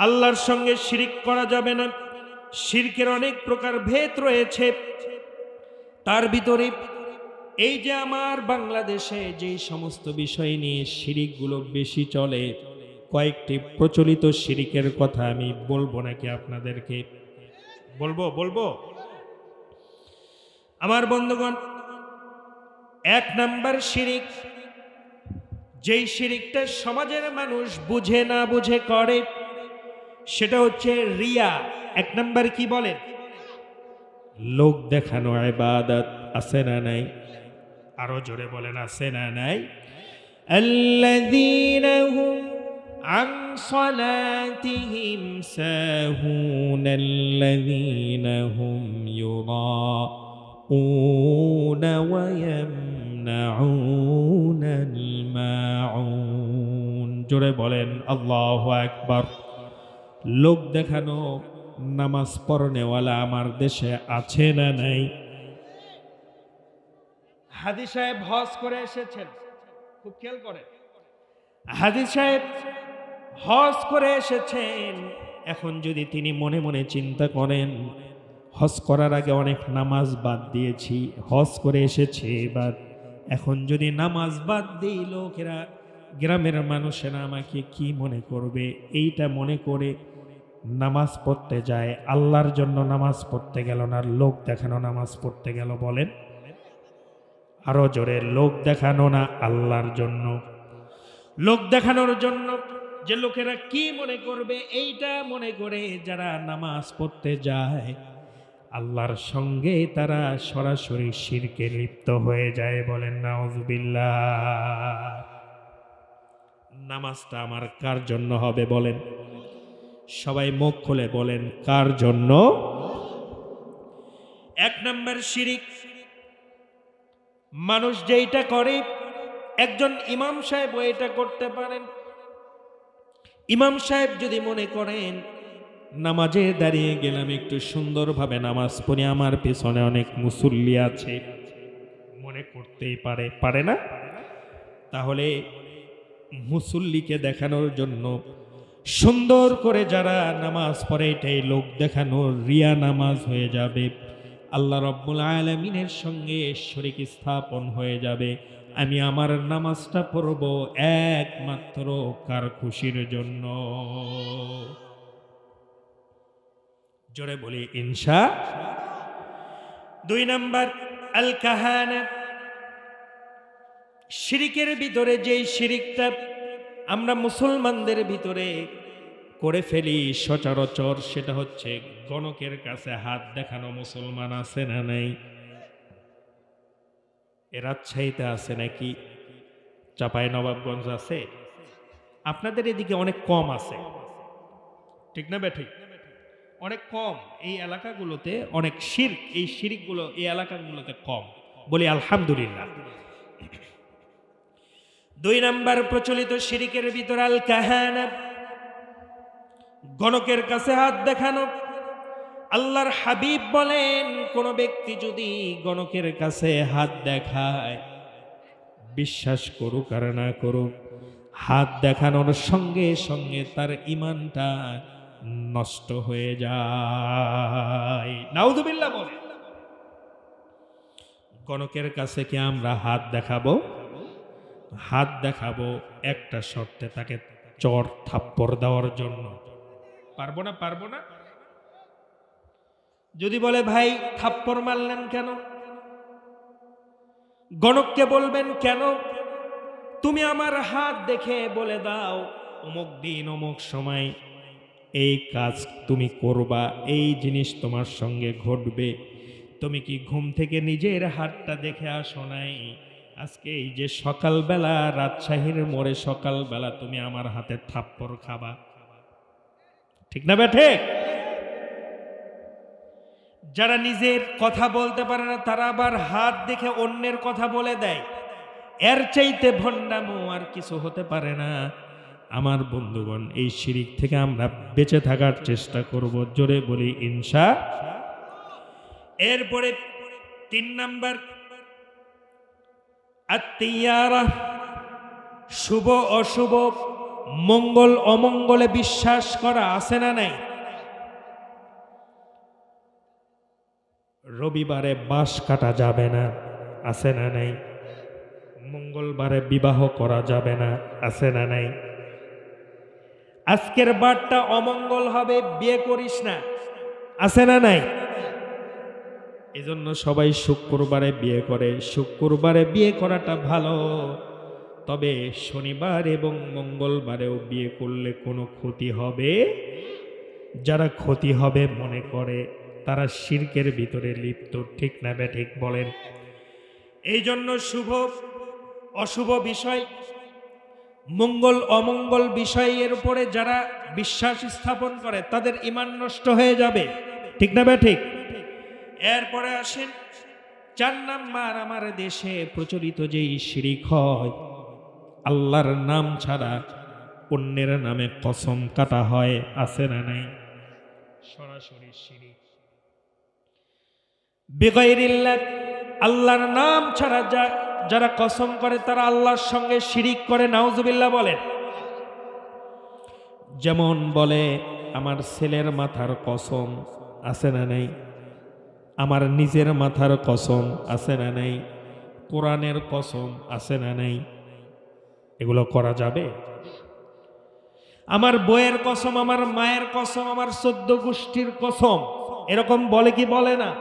আল্লাহর সঙ্গে শিরিক করা যাবে না। শিরকের অনেক প্রকার ভেদ রয়েছে। তার ভিতরে এই যে আমার বাংলাদেশে যেই সমস্ত বিষয় নিয়ে শিরিকগুলো বেশি চলে, কয়েকটি প্রচলিত শিরিকের কথা আমি বলবো নাকি আপনাদেরকে? বলবো আমার বন্ধুগণ, এক নাম্বার শিরিক, যেই শিরিকটা সমাজের মানুষ বুঝে না বুঝে করে, সেটা হচ্ছে রিয়া। এক নাম্বার কি বলেন? লোক দেখানো ইবাদত। আছে না নাই? আরো জোরে বলেন, আছে না নাই? আল্লাযীনা হুম আন সালাতিহিম সাহুন আল্লাযীনা হুম ইউরাউনা ওয়া ইয়ামনাউনাল মাউন। জোরে বলেন আল্লাহু আকবার। লোক দেখানো নামাজ পড়নেওয়ালা আমার দেশে আছে না নাই? হাদি সাহেব হজ করে এসেছেন, খুব খেয়াল করেন। হাদি সাহেব হজ করে এসেছেন। এখন যদি তিনি মনে মনে চিন্তা করেন, হজ করার আগে অনেক নামাজ বাদ দিয়েছি, হজ করে এসেছে এবার, এখন যদি নামাজ বাদ দিই লোকেরা, গ্রামের মানুষেরা আমাকে কি মনে করবে, এইটা মনে করে নামাজ পড়তে যায়। আল্লাহর জন্য নামাজ পড়তে গেল না, লোক দেখানো নামাজ পড়তে গেল। বলেন আরো জোরে, লোক দেখানো না আল্লাহর জন্য। লোক দেখানোর জন্য যে লোকেরা কি মনে করবে এইটা মনে করে যারা নামাজ পড়তে যায়, আল্লাহর সঙ্গে তারা সরাসরি শিরকে লিপ্ত হয়ে যায়। বলেন নাউজুবিল্লাহ। নামাজটা আমার কার জন্য হবে বলেন? সবাই মুখ খুলে বলেন কার জন্য? এক নম্বর শিরিক, মানুষ যেটা করে, একজন ইমাম সাহেব এটা করতে পারেন। ইমাম সাহেব যদি মনে করেন নামাজে দাঁড়িয়ে গেলাম একটু সুন্দরভাবে নামাজ পড়ি, আমার পেছনে অনেক মুসল্লি আছে, মনে করতেই পারে না? তাহলে মুসল্লিকে দেখানোর জন্য সুন্দর করে যারা নামাজ পড়ে, এটাই লোক দেখানোর রিয়া নামাজ হয়ে যাবে। আল্লাহ রাব্বুল আলামিনের সঙ্গে শরীক স্থাপন হয়ে যাবে। আমি আমার নামাজটা পড়ব একমাত্র কার খুশির জন্য? জোরে বলি ইনশা। দুই নাম্বার আল কাহানা। শিরিকের ভিতরে যেই শিরিকটা আমরা মুসলমানদের ভিতরে করে ফেলি সচরাচর, সেটা হচ্ছে গণকের কাছে হাত দেখানো। মুসলমান আছে না নাই? এ রাজশাহীতে আছে নাকি? চাঁপায় নবাবগঞ্জ আছে? আপনাদের এদিকে অনেক কম আছে, ঠিক না বেঠিক? অনেক কম। এই এলাকাগুলোতে অনেক শিরক, এই শিরকগুলো এই এলাকাগুলোতে কম। বলি আলহামদুলিল্লাহ। দুই নাম্বার প্রচলিত শিরিকের ভিতর আল কাহানা, গণকের কাছে হাত দেখানো। আল্লাহর হাবিব বলেন, কোন ব্যক্তি যদি গণকের কাছে হাত দেখায়, বিশ্বাস করুক আর না করুক, হাত দেখানোর সঙ্গে সঙ্গে তার ঈমানটা নষ্ট হয়ে যায়। নাউযুবিল্লাহ বলে। গণকের কাছে কি আমরা হাত দেখাবো? হাত দেখাবো একটা শর্তে, তাকে চর থাপ্পড় দেওয়ার জন্য। পারবো না, পারবো না। যদি বলে ভাই থাপ্পড় মারলেন কেন, গণককে বলবেন কেন তুমি আমার হাত দেখে বলে দাও অমুক দিন অমুক সময় এই কাজ তুমি করবা, এই জিনিস তোমার সঙ্গে ঘটবে। তুমি কি ঘুম থেকে নিজের হাতটা দেখে আসো নাই? আজকে এই যে সকালবেলা রাজশাহীর মোড়ে সকালবেলা তুমি আমার হাতে থাপ্পড় খাবা, ঠিক না বেঠে? যারা নিজের কথা বলতে পারে না তারা আবার হাত দেখে অন্যের কথা বলে দেয়। এর চাইতে ভণ্ডামো আর কিছু হতে পারে না। আমার বন্ধুগণ, এই শিরিক থেকে আমরা বেঁচে থাকার চেষ্টা করব, জোরে বলি ইনশা। এরপরে ৩ নাম্বার, আত-তিয়ারা, শুভ অশুভ, মঙ্গল অমঙ্গলে বিশ্বাস করা, আছে না নাই? রবিবারে বাঁশ কাটা যাবে না, আছে না নাই? মঙ্গলবারে বিবাহ করা যাবে না, আছে না নাই? আজকের বারটা অমঙ্গল হবে, বিয়ে করিস না, আছে না নাই? এজন্য সবাই শুক্রবারে বিয়ে করে। শুক্রবারে বিয়ে করাটা ভালো, তবে শনিবার এবং মঙ্গলবারেও বিয়ে করলে কোনো ক্ষতি হবে? যারা ক্ষতি হবে মনে করে তারা শিরকের ভিতরে লিপ্ত, ঠিক না ঠিক বলেন? এই জন্য শুভ অশুভ বিষয়, মঙ্গল অমঙ্গল বিষয়ের উপরে যারা বিশ্বাস স্থাপন করে তাদের ঈমান নষ্ট হয়ে যাবে, ঠিক না ঠিক? এরপরে আসেন ৪ নাম্বার, আমার দেশে প্রচলিত যেই শিরিক হয়, আল্লাহর নাম ছাড়া অন্যের নামে কসম কাটা হয়, আছে না নাই? সরাসরি শিরিক। বিগাইরিল্লাহ, আল্লাহর নাম ছাড়া যারা কসম করে তারা আল্লাহর সঙ্গে শিরিক করে, নাউজুবিল্লাহ বলেন। যেমন বলে আমার ছেলের মাথার কসম, আছে না নাই? আমার নিজের মাথার কসম, আছে না নাই? কোরআনের কসম, আছে না নাই? এগুলো করা যাবে? আমার বইয়ের কসম, আমার মায়ের কসম, আমার ১৪ গোষ্ঠীর কসম, এরকম বলে কি বলে না?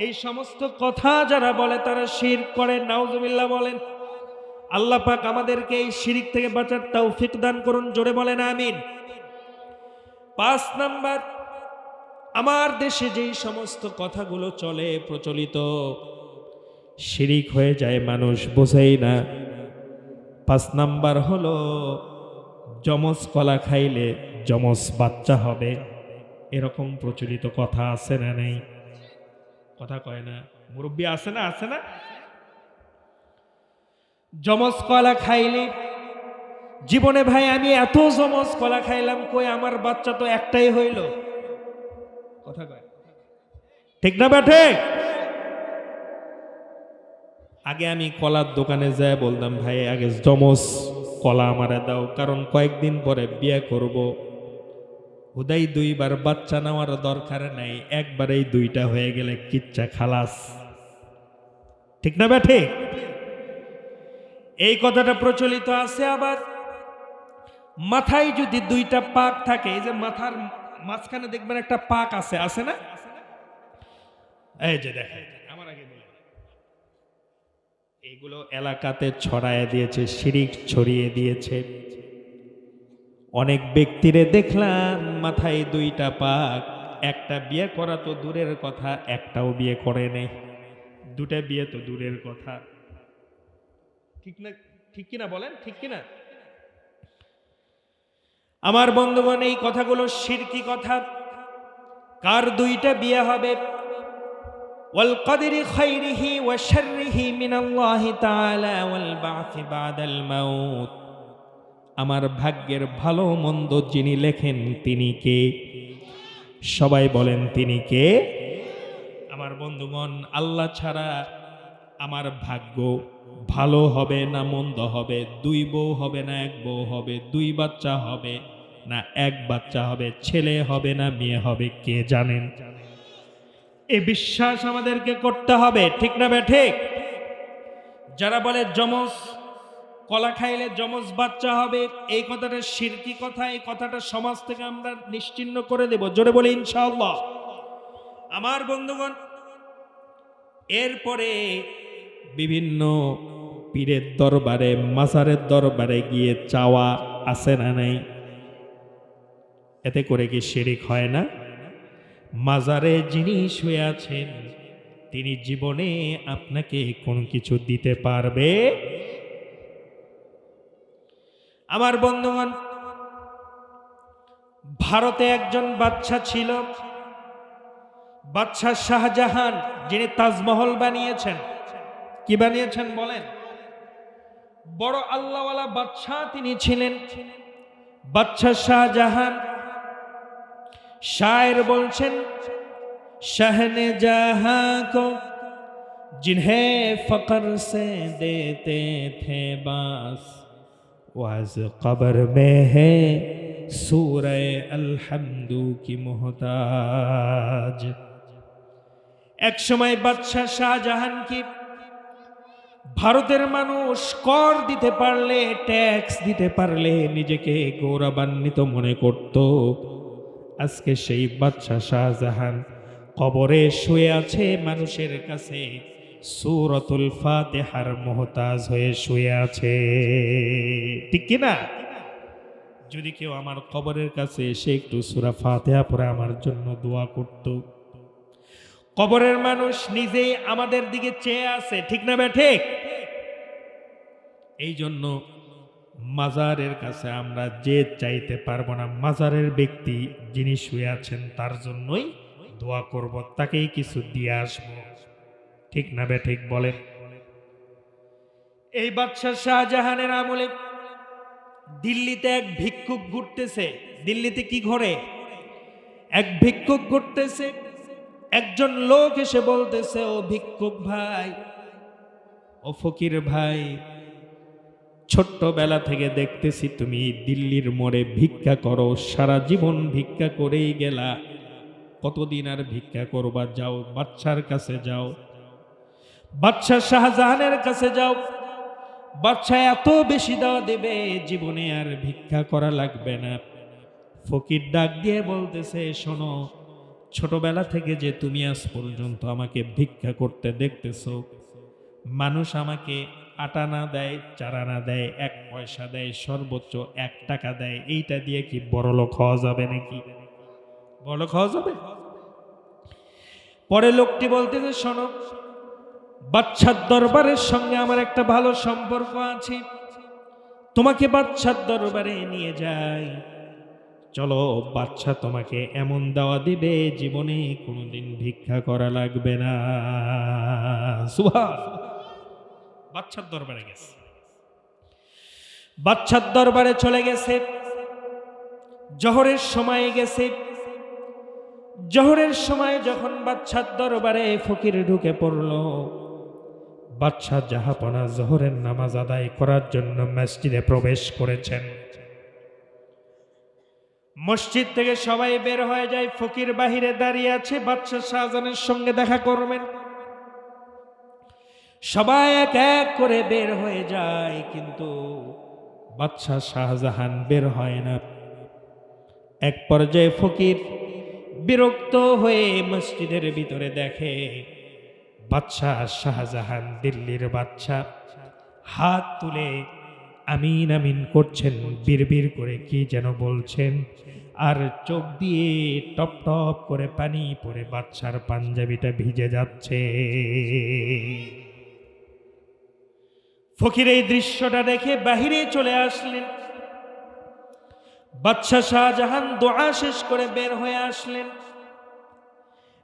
এই সমস্ত কথা যারা বলে তারা শিরক করে, নাউজুবিল্লাহ বলেন। আল্লাহ পাক আমাদেরকে এই শিরক থেকে বাঁচার তৌফিক দান করুন, জোরে বলেন আমিন। ৫ নাম্বার, আমার দেশে যেই সমস্ত কথাগুলো চলে প্রচলিত, শিরিক হয়ে যায়, মানুষ বোঝেই না। ৫ নাম্বার হলো যমজ কলা খাইলে যমজ বাচ্চা হবে, এরকম প্রচলিত কথা আছে না নেই? কথা কয় না মুরব্বী, আছে না? আছে না? যমজ কলা খাইলে জীবনে ভাই আমি এত যমজ কলা খাইলাম, কই আমার বাচ্চা তো একটাই হইল, কথা কয়, ঠিক না বেঠে? আগে আমি কলার দোকানে যায় বলতাম ভাই আগে যমজ কলা আমারে দাও, কারণ কয়েকদিন পরে বিয়ে করব, হুদাই ২ বার বাচ্চা নেওয়ার দরকার নাই, একবারেই ২টা হয়ে গেলে কিচ্ছা খালাস, ঠিক না বেঠে? এই কথাটা প্রচলিত আছে। আবার মাথায় যদি ২টা পাক থাকে, এই যে মাথার মাঝখানে দেখবেন একটা পাক আছে, আছে না? এই যে দেখেন, আমার আগে বলে এইগুলো এলাকাতে ছড়ায় দিয়েছে, শিরিক ছড়িয়ে দিয়েছে। অনেক ব্যক্তিরে দেখলাম মাথায় ২টা পাক, একটা বিয়ে করা তো দূরের কথা, একটাও বিয়ে করে নেই, 2টা বিয়ে তো দূরের কথা, ঠিক না? ঠিক কিনা বলেন, ঠিক কিনা? আমার বন্ধুগণ, এই কথাগুলো শিরকি কথা। কার 2টা বিয়ে হবে? ওয়াল কদরি খাইরিহি ওয়া শাররিহি মিনাল্লাহি তাআলা ওয়াল বা'থি বাদাল মাউত। আমার ভাগ্যের ভালো মন্দ যিনি লেখেন তিনি কে? সবাই বলেন তিনি কে? আমার বন্ধুগণ, আল্লাহ ছাড়া আমার ভাগ্য ভালো হবে না মন্দ হবে, 2 বউ হবে না 1 বউ হবে, 2 বাচ্চা হবে না 1 বাচ্চা হবে, ছেলে হবে না মেয়ে হবে, কে জানেন? এই বিশ্বাস আমাদেরকে করতে হবে, ঠিক না ঠিক? যারা বলে যমজ কলা খাইলে যমজ বাচ্চা হবে, এই কথাটা শিরকি কথা, এই কথাটা সমাজ থেকে আমরা নিশ্চিহ্ন করে দেব। জোরে বলে ইনশাআল্লাহ। আমার বন্ধুগণ, এরপরে বিভিন্ন পীরের দরবারে, মাজারের দরবারে গিয়ে চাওয়া আছে না নাই? এতে করে কি শিরক হয় না? মাজারে যিনি শুয়ে আছেন তিনি জীবনে আপনাকে কোন কিছু দিতে পারবে? আমার বন্ধুগণ, ভারতে একজন বাদশা ছিল, বাদশা শাহজাহান, যিনি তাজমহল বানিয়েছেন। কি বানিয়েছেন বলেন? বড় আল্লাহওয়ালা বাদশা তিনি ছিলেন, বাদশা শাহজাহান। শায়ের বলছেন, শাহনে জাহাं को जिन्हें फकर से देते थे बास, वाज कब्र में है सूरह अलहम्दु की मोहताज। एक समय बादशाह शाहজাহান কি ভারতের মানুষ কর দিতে পারলে, ট্যাক্স দিতে পারলে নিজেকে গৌরবান্বিত মনে করত। আজকে সেই বাদশাহ শাহজাহান কবরে শুয়ে আছে, মানুষের কাছে সূরাতুল ফাতিহার মুহতাজ হয়ে শুয়ে আছে, ঠিক কি না? যদি কেউ আমার কবরের কাছে এসে একটু সূরা ফাতিহা পড়ে আমার জন্য দোয়া করত। কবরের মানুষ নিজেই আমাদের দিকে চেয়ে আছে, ঠিক না ঠিক? এই জন্য মাজারের কাছে আমরা যে চাইতে পারবো না, মাজারের ব্যক্তি যিনি শুয়ে আছেন তার জন্যই দোয়া করব, তাকেই কিছু দিয়ে আসবো, ঠিক না ঠিক বলেন? এই বাদশা শাহজাহানের আমলে দিল্লিতে এক ভিক্ষুক ঘুরতেছে। দিল্লিতে কি ঘোরে? এক ভিক্ষুক ঘুরতেছে। একজন লোক এসে বলতেছে, ও ভিক্ষুক ভাই, ও ফকির ভাই, ছোট্টবেলা থেকে দেখতেছি তুমি দিল্লির মোড়ে ভিক্ষা করো, সারা জীবন ভিক্ষা করেই গেলা, কতদিন আর ভিক্ষা করবা? যাও বাদশার কাছে যাও, বাদশা শাহজাহানের কাছে যাও, বাদশা এত বেশি দেওয়া দেবে, জীবনে আর ভিক্ষা করা লাগবে না। ফকির ডাক দিয়ে বলতেছে, শোনো, ছোটবেলা থেকে যে তুমি আজ পর্যন্ত আমাকে ভিক্ষা করতে দেখতেছো, মানুষ আমাকে 8 আনা দেয়, 4 আনা দেয়, 1 পয়সা দেয়, সর্বোচ্চ 1 টাকা দেয়, এইটা দিয়ে কি বড়লোক হওয়া যাবে নাকি? বড়লোক হওয়া যাবে? পরে লোকটি বলতেছে, শোনো, বাদশার দরবারের সঙ্গে আমার একটা ভালো সম্পর্ক আছে, তোমাকে বাদশার দরবারে নিয়ে যাই, চলো, বাদশা তোমাকে এমন দেওয়া দিবে, জীবনে কোনোদিন ভিক্ষা করা লাগবে না। সুবহান। বাদশার দরবারে গেছে, বাদশার দরবারে চলে গেছে, জোহরের সময় গেছে। জোহরের সময় যখন বাদশার দরবারে ফকির ঢুকে পড়ল, বাদশা জাহাপনা জোহরের নামাজ আদায় করার জন্য মসজিদে প্রবেশ করেছেন। মসজিদ থেকে সবাই বের হয়ে যায়, ফকির বাহিরে দাঁড়িয়ে আছে, বাদশা শাহজাহানের সঙ্গে দেখা করবেন। সবাই এক এক করে বের হয়ে যায়, কিন্তু বাদশা শাহজাহান বের হয় না। এক পর্যায়ে ফকির বিরক্ত হয়ে মসজিদের ভিতরে দেখে বাদশা শাহজাহান, দিল্লির বাদশা, হাত তুলে আমিন আমিন করছেন, বিড়বিড় করে কি যেন বলছেন, আর চোখ দিয়ে টপ টপ করে পানি পড়ে বাদশার পাঞ্জাবিটা ভিজে যাচ্ছে। ফকির এই দৃশ্যটা দেখে বাহিরে চলে আসলেন। বাদশা শাহজাহান দোয়া শেষ করে বের হয়ে আসলেন।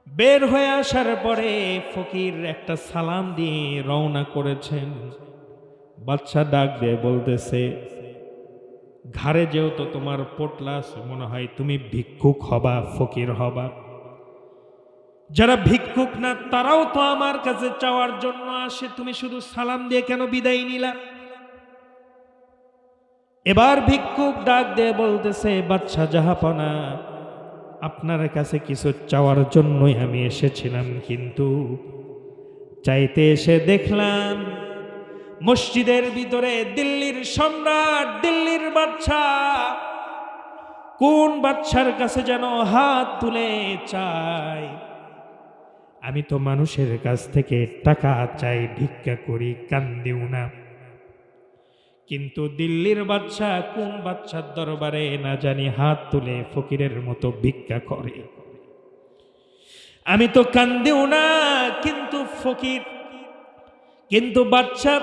বের হয়ে আসার পরে ফকির একটা সালাম দিয়ে রওনা করেছেন। বাদশা ডাক দিয়ে বলতেছে, ঘাড়ে যেহেতু তোমার পোটলা আছে, মনে হয় তুমি ভিক্ষুক হবা, ফকির হবা। যারা ভিক্ষুক না তারাও তো আমার কাছে চাওয়ার জন্য আসে, তুমি শুধু সালাম দিয়ে কেন বিদায় নিলা? এবার ভিক্ষুক ডাক দিয়ে বলতেছে, বাদশা জাহাপনা, আপনার কাছে কিছু চাওয়ার জন্যই আমি এসেছিলাম, কিন্তু চাইতে এসে দেখলাম মসজিদের ভিতরে দিল্লির সম্রাট, দিল্লির বাদশা কোন বাদশার কাছে যেন হাত তুলে চায়। আমি তো মানুষের কাছ থেকে টাকা চাই, ভিক্ষা করি, কান্দিও না, কিন্তু দিল্লির বাদশা কোন বাদশার দরবারে না জানি হাত তুলে ফকিরের মতো ভিক্ষা করে। আমি তো কান্দিও না, কিন্তু ফকির, কিন্তু বাদশা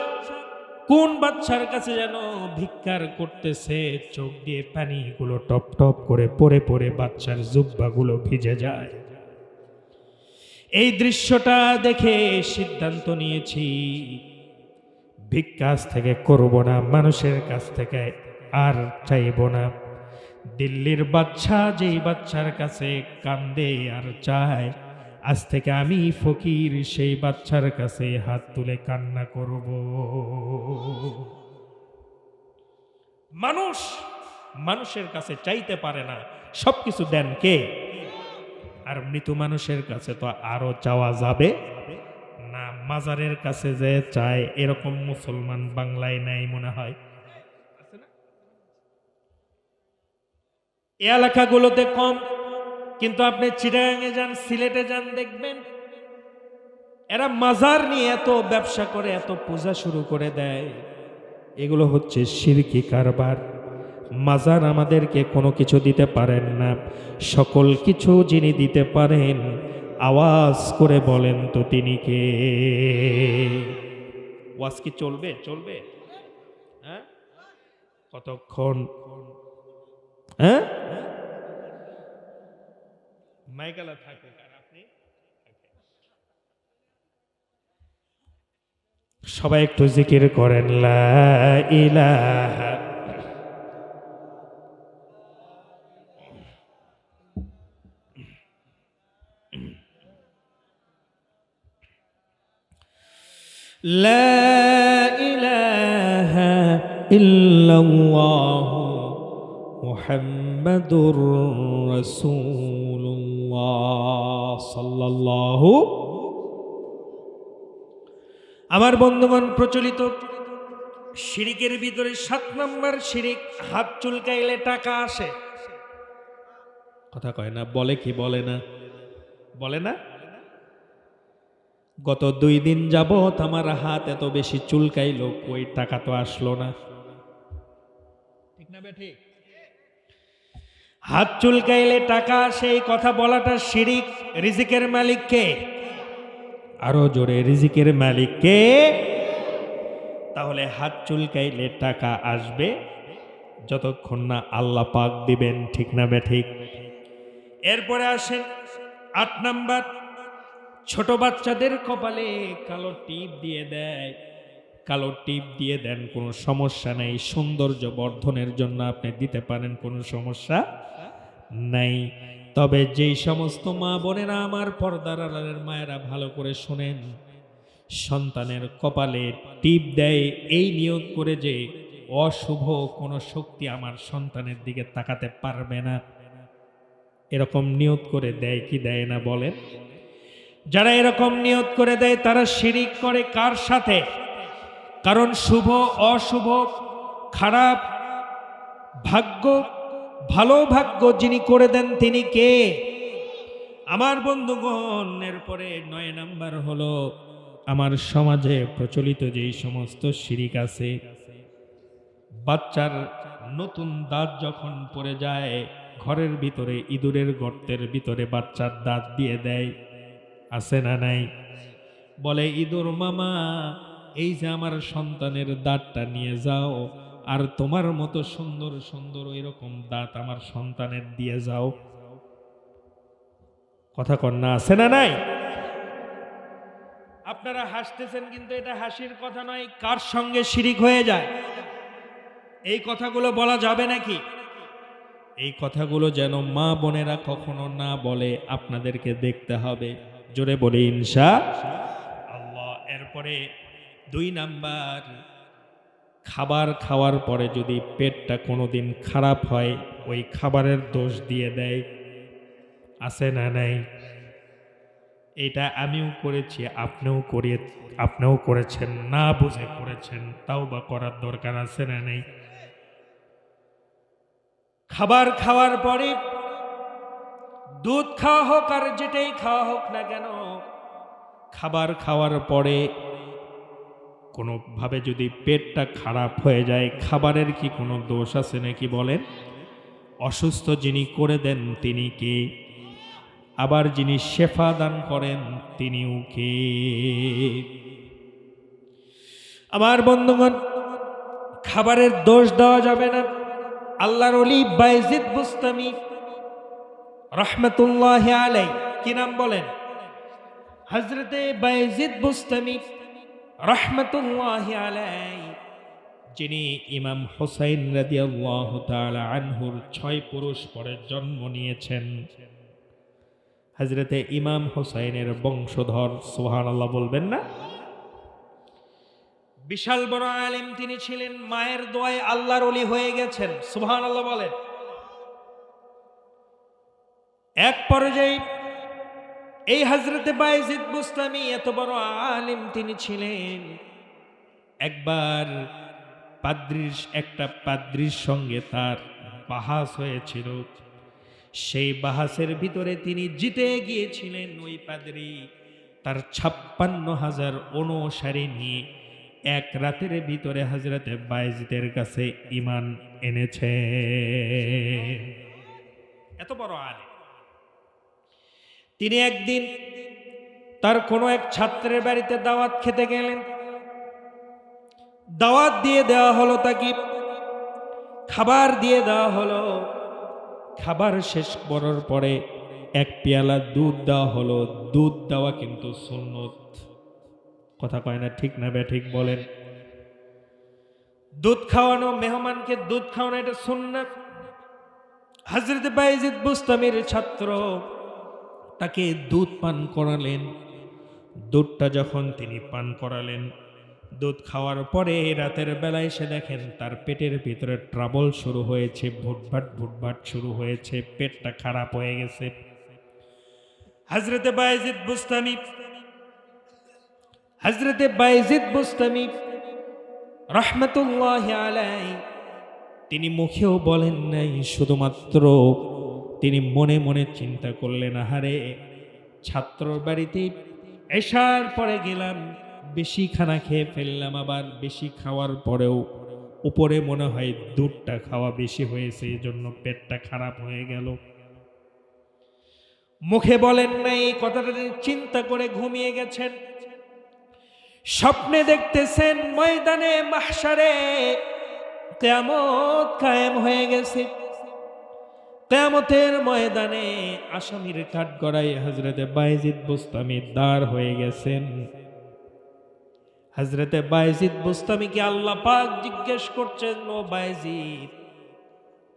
কোন বাদশার কাছে যেন ভিক্ষার করতেছে, চোখ দিয়ে পানিগুলো টপ টপ করে পড়ে পড়ে বাদশার জুব্বাগুলো ভিজে যায়। এই দৃশ্যটা দেখে সিদ্ধান্ত নিয়েছি, ভিক্ষা থেকে করব না, মানুষের কাছ থেকে আর চাইব না। দিল্লির বাদশা যেই বাচ্চার কাছে কান্দে আর চায়, আজ থেকে আমি ফকির সেই বাচ্চার কাছে হাত তুলে কান্না করব। মানুষ মানুষের কাছে চাইতে পারে না, সবকিছু দেন কে? আর মৃত মানুষের কাছে তো আরো চাওয়া যাবে না। মাজারের কাছে যে চায় এরকম মুসলমান বাংলায় নাই মনে হয়। এই এলাকাগুলোতে কম, কিন্তু আপনি চিটাগাঙে যান, সিলেটে যান, দেখবেন এরা মাজার নিয়ে এত ব্যবসা করে, এত পূজা শুরু করে দেয়। এগুলো হচ্ছে শিরকি কারবার। মাজার আমাদেরকে কোনো কিছু দিতে পারেন না, সকল কিছু যিনি দিতে পারেন আওয়াজ করে বলেন তো তিনি কে? ওয়াজ কি চলবে? চলবে? হ্যাঁ, কতক্ষণ? হ্যাঁ, মাইকালা থাকুক আর আপনি সবাই একটু জিকির করেন, লা ইলাহা লা ইলাহা ইল্লাল্লাহু মুহাম্মাদুর রাসূলুল্লাহ সাল্লাল্লাহু। আমার বন্ধুগণ, প্রচলিত শিরিকের ভিতরে 7 নম্বর শিরিক, হাত চুলকাইলে টাকা আসে। কথা কয় না, বলে কি বলে না? বলে না? গত 2 দিন যাবত আমার হাত এত বেশি চুলকাইলো, কই টাকা তো আসলো না। ঠিক না বেঠিক? হাত চুলকাইলে টাকা আসে, এই কথা বলাটা শিরিক। রিজিকের মালিক কে? আরো জোরে, রিজিকের মালিক কে? তাহলে হাত চুলকাইলে টাকা আসবে যতক্ষণ না আল্লাহ পাক দিবেন। ঠিক না বেঠিক? এরপরে আসেন 8 নাম্বার, ছোট বাচ্চাদের কপালে কালো টিপ দিয়ে দেয়। কালো টিপ দিয়ে দেন, কোনো সমস্যা নাই, সৌন্দর্য বর্ধনের জন্য আপনি দিতে পারেন, কোনো সমস্যা নাই। তবে যেই সমস্ত মা বোনেরা আমার পর্দার আড়ালের মায়েরা ভালো করে শোনেন, সন্তানের কপালে টিপ দেয় এই নিয়ত করে যে অশুভ কোনো শক্তি আমার সন্তানের দিকে তাকাতে পারবে না, এরকম নিয়ত করে দেয় কি দেয় না বলেন? যারা এরকম নিয়ত করে দেয় তারা শিরিক করে। কার সাথে? কারণ শুভ অশুভ, খারাপ ভাগ্য ভালো ভাগ্য যিনি করে দেন তিনি কে? আমার বন্ধুগণ, এরপরে 9 নাম্বার হলো আমার সমাজে প্রচলিত যেই সমস্ত শিরিক আছে। বাচ্চার নতুন দাঁত যখন পড়ে যায়, ঘরের ভিতরে ইঁদুরের গর্তের ভিতরে বাচ্চার দাঁত দিয়ে দেয়, আছে না নাই? বলে, ইঁদুর মামা এই যে আমার সন্তানের দাঁতটা নিয়ে যাও, আর তোমার মতো সুন্দর সুন্দর এরকম দাঁত আমার সন্তানের দিয়ে যাও। কথা কন্যা, আছে না নাই? আপনারা হাসতেছেন, কিন্তু এটা হাসির কথা নয়। কার সঙ্গে শিরিক হয়ে যায়? এই কথাগুলো বলা যাবে নাকি? এই কথাগুলো যেন মা বোনেরা কখনো না বলে, আপনাদেরকে দেখতে হবে। জোরে বলি ইনশাআল্লাহ। এরপরে 2 নাম্বার, খাবার খাওয়ার পরে যদি পেটটা কোনোদিন খারাপ হয়, ওই খাবারের দোষ দিয়ে দেয়। আছে না নাই? এটা আমিও করেছি, আপনিও করেছেন, না বুঝে করেছেন, তাওবা করার দরকার আছে না নাই? খাবার খাওয়ার পরে দুধ খাওয়া হোক আর যেটাই খাওয়া হোক না কেন, খাবার খাওয়ার পরে কোনোভাবে যদি পেটটা খারাপ হয়ে যায়, খাবারের কি কোনো দোষ আছে নাকি বলেন? অসুস্থ যিনি করে দেন তিনি কে? আবার যিনি শেফা দান করেন তিনিও কে? আমার বন্ধুগণ, খাবারের দোষ দেওয়া যাবে না। আল্লাহর ওলি বাইজিদ বুস্তামি রহমতুল্লাহি আলাইহি, কি নাম বলেন? হযরতে বাইজিদ বুস্তামি রহমতুল্লাহি আলাইহি, যিনি ইমাম হুসাইন রাদিয়াল্লাহু তাআলা আনহুর 6 পুরুষ পরে জন্ম নিয়েছেন। হযরতে ইমাম হুসাইনের বংশধর, সুবহানাল্লাহ বলবেন না? বিশাল বড় আলেম তিনি ছিলেন, মায়ের দোয়ায় আল্লাহর ওলি হয়ে গেছেন, সুবহানাল্লাহ বলেন। এক পর্যায়ে এই হযরতে বাইজিদ বুস্তামি এত বড় আলেম তিনি ছিলেন, একবার একটা পাদ্রীর সঙ্গে তার বাহাস হয়েছিল। সেই বাহাসের ভিতরে তিনি জিতে গিয়েছিলেন। ওই পাদ্রী তার 56,000 অনুসারী নিয়ে এক রাতের ভিতরে হযরতে বাইজিদের কাছে ঈমান এনেছে। এত বড় আলেম। তিনি একদিন তার কোনো এক ছাত্রের বাড়িতে দাওয়াত খেতে গেলেন। দাওয়াত দিয়ে দেওয়া হলো, তাকে খাবার দিয়ে দেওয়া হলো। খাবার শেষ করার পরে এক পেয়ালা দুধ দেওয়া হলো। দুধ দেওয়া কিন্তু সুন্নত। কথা কয় না, ঠিক না ঠিক বলেন? দুধ খাওয়ানো, মেহমানকে দুধ খাওয়ানো এটা সুন্নাত। হযরত বাইজিদ বুস্তামির ছাত্র তাকে দুধ পান করালেন। দুধটা যখন তিনি পান করালেন, দুধ খাওয়ার পরে রাতের বেলায় এসে দেখেন তার পেটের ভিতরে ট্রাবল শুরু হয়েছে, ভুটভাট শুরু হয়েছে, পেটটা খারাপ হয়ে গেছে। হযরতে বাইজিদ বুস্তামি রহমতুল্লাহি আলাইহি, তিনি মুখেও বলেন নাই, শুধুমাত্র তিনি মনে মনে চিন্তা করলেন, আহারে ছাত্রর বাড়িতে এশার পরে গেলাম, বেশি খানা খেয়ে ফেললাম, আবার বেশি খাওয়ার পরেও উপরে মনে হয় দুধটা খাওয়া বেশি হয়েছে, এজন্য পেটটা খারাপ হয়ে গেল। মুখে বলেন নাই, কথাটা চিন্তা করে ঘুমিয়ে গেছেন। স্বপ্নে দেখতেছেন ময়দানে মাহশারে কিয়ামত কায়েম হয়ে গেছে। কিয়ামতের ময়দানে আসামির কাঠগড়ায় হযরতে বাইজিদ বুস্তামি দাঁড় হয়ে গেছেন। হযরতে বাইজিদ বুস্তামিকে আল্লাহ পাক জিজ্ঞেস করছেন, ও বাইজিদ,